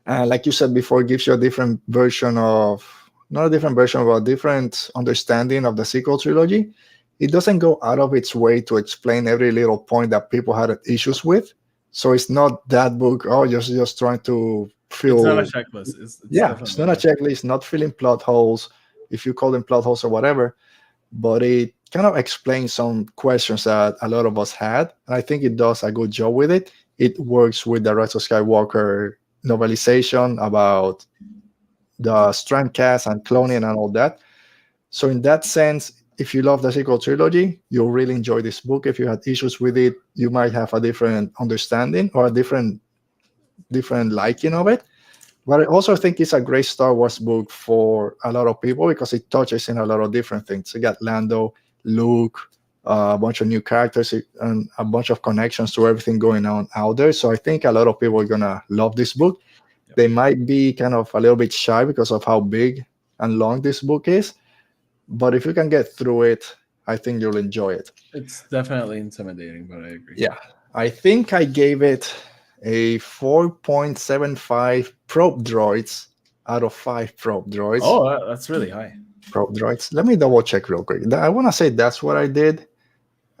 And like you said before, it gives you a different version of, not a different version, but a different understanding of the sequel trilogy. It doesn't go out of its way to explain every little point that people had issues with. So it's not that book, oh, just trying to It's not a fill. checklist. It's Yeah, it's definitely not a not. checklist, not filling plot holes, if you call them plot holes or whatever, but it kind of explains some questions that a lot of us had. And I think it does a good job with it. It works with the Rise of Skywalker novelization about the strand cast and cloning and all that. So in that sense, if you love the sequel trilogy, you'll really enjoy this book. If you had issues with it, you might have a different understanding or a different liking of it. But I also think it's a great Star Wars book for a lot of people because it touches in a lot of different things. You got Lando, Luke, a bunch of new characters, and a bunch of connections to everything going on out there. So I think a lot of people are gonna love this book. They might be kind of a little bit shy because of how big and long this book is, but if you can get through it, I think you'll enjoy it. It's definitely intimidating, but I agree. Yeah, I think I gave it a 4.75 probe droids out of 5 probe droids. Oh, that's really high. Probe droids. Let me double check real quick. I want to say that's what I did.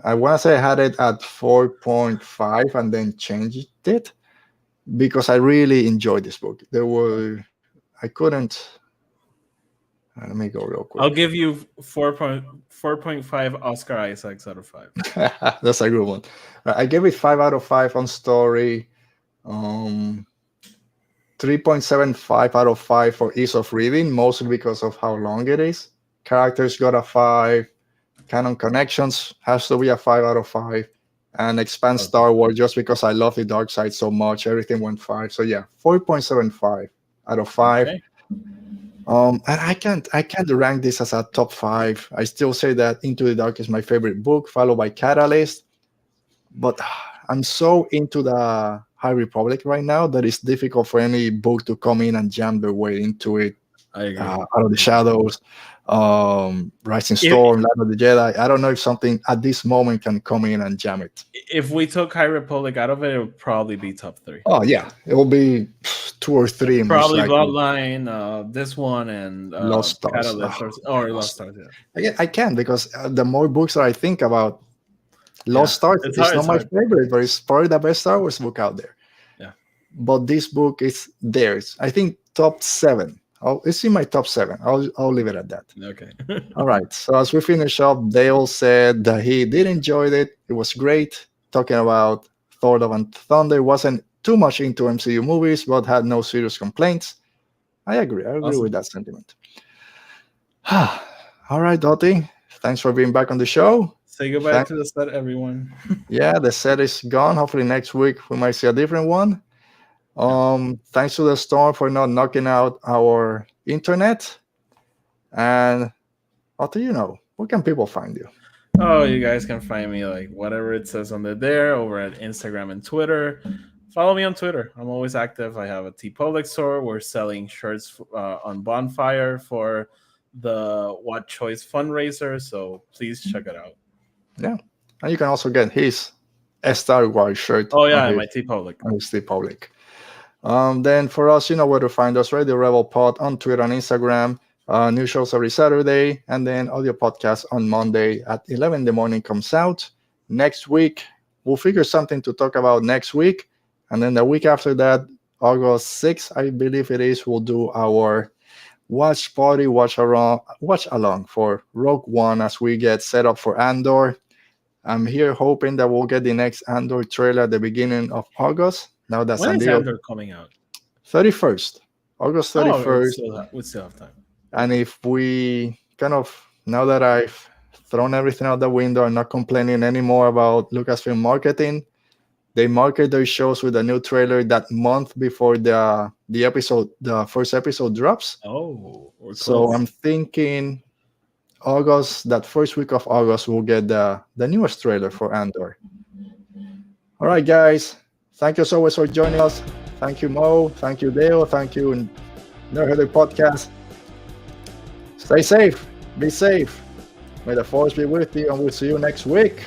I want to say I had it at 4.5 and then changed it because I really enjoyed this book. I couldn't. Let me go real quick. I'll give you 4.5 Oscar Isaacs out of 5. That's a good one. I gave it 5 out of 5 on story. 3.75 out of 5 for ease of reading, mostly because of how long it is. Characters got a 5. Canon connections has to be a 5 out of 5. And expand Star Wars just because I love the dark side so much. Everything went 5. So yeah, 4.75 out of 5. Okay. And I can't rank this as a top 5. I still say that Into the Dark is my favorite book, followed by Catalyst. But I'm so into the High Republic right now that it's difficult for any book to come in and jam their way into it. I agree. Out of the Shadows, Rising Storm, Land of the Jedi. I don't know if something at this moment can come in and jam it. If we took High Republic out of it, it would probably be top 3. Oh yeah, it will be 2 or 3. Probably Bloodline, this one, and Lost Stars. Catalyst or Lost Stars. Yeah. I can because the more books that I think about, Lost Stars is not my favorite, but it's probably the best Star Wars book out there. Yeah. But this book is theirs. I think top 7. It's in my top 7. I'll leave it at that. Okay. All right. So as we finish up, Dale said that he did enjoy it. It was great. Talking about Thor: Love and Thunder, wasn't too much into MCU movies, but had no serious complaints. I agree. I agree with that sentiment. All right, Dottie. Thanks for being back on the show. Say goodbye to the set, everyone. Yeah, the set is gone. Hopefully next week we might see a different one. Thanks to the storm for not knocking out our internet. And Otto, where can people find you? Oh, you guys can find me like whatever it says on there over at Instagram and Twitter. Follow me on Twitter. I'm always active. I have a TeePublic store. We're selling shirts on Bonfire for the What Choice fundraiser. So please check it out. Yeah. And you can also get his Star Wars shirt. Oh, yeah, my TeePublic. On his TeePublic. Then for us, you know where to find us, right? The Rebel Pod on Twitter and Instagram. New shows every Saturday, and then audio podcast on Monday at 11 in the morning comes out. Next week, we'll figure something to talk about next week. And then the week after that, August 6th, I believe it is, we'll do our watch along for Rogue One as we get set up for Andor. I'm here hoping that we'll get the next Andor trailer at the beginning of August. Now that when is Andor coming out? 31st. August 31st. We still have time. And if we now that I've thrown everything out the window, I'm not complaining anymore about Lucasfilm marketing. They market their shows with a new trailer that month before the first episode drops. Oh, so I'm thinking August, that first week of August, we'll get the newest trailer for Andor. All right, guys. Thank you so much for joining us. Thank you, Mo. Thank you, Dale. Thank you, Nerdheader Podcast. Stay safe. Be safe. May the force be with you, and we'll see you next week.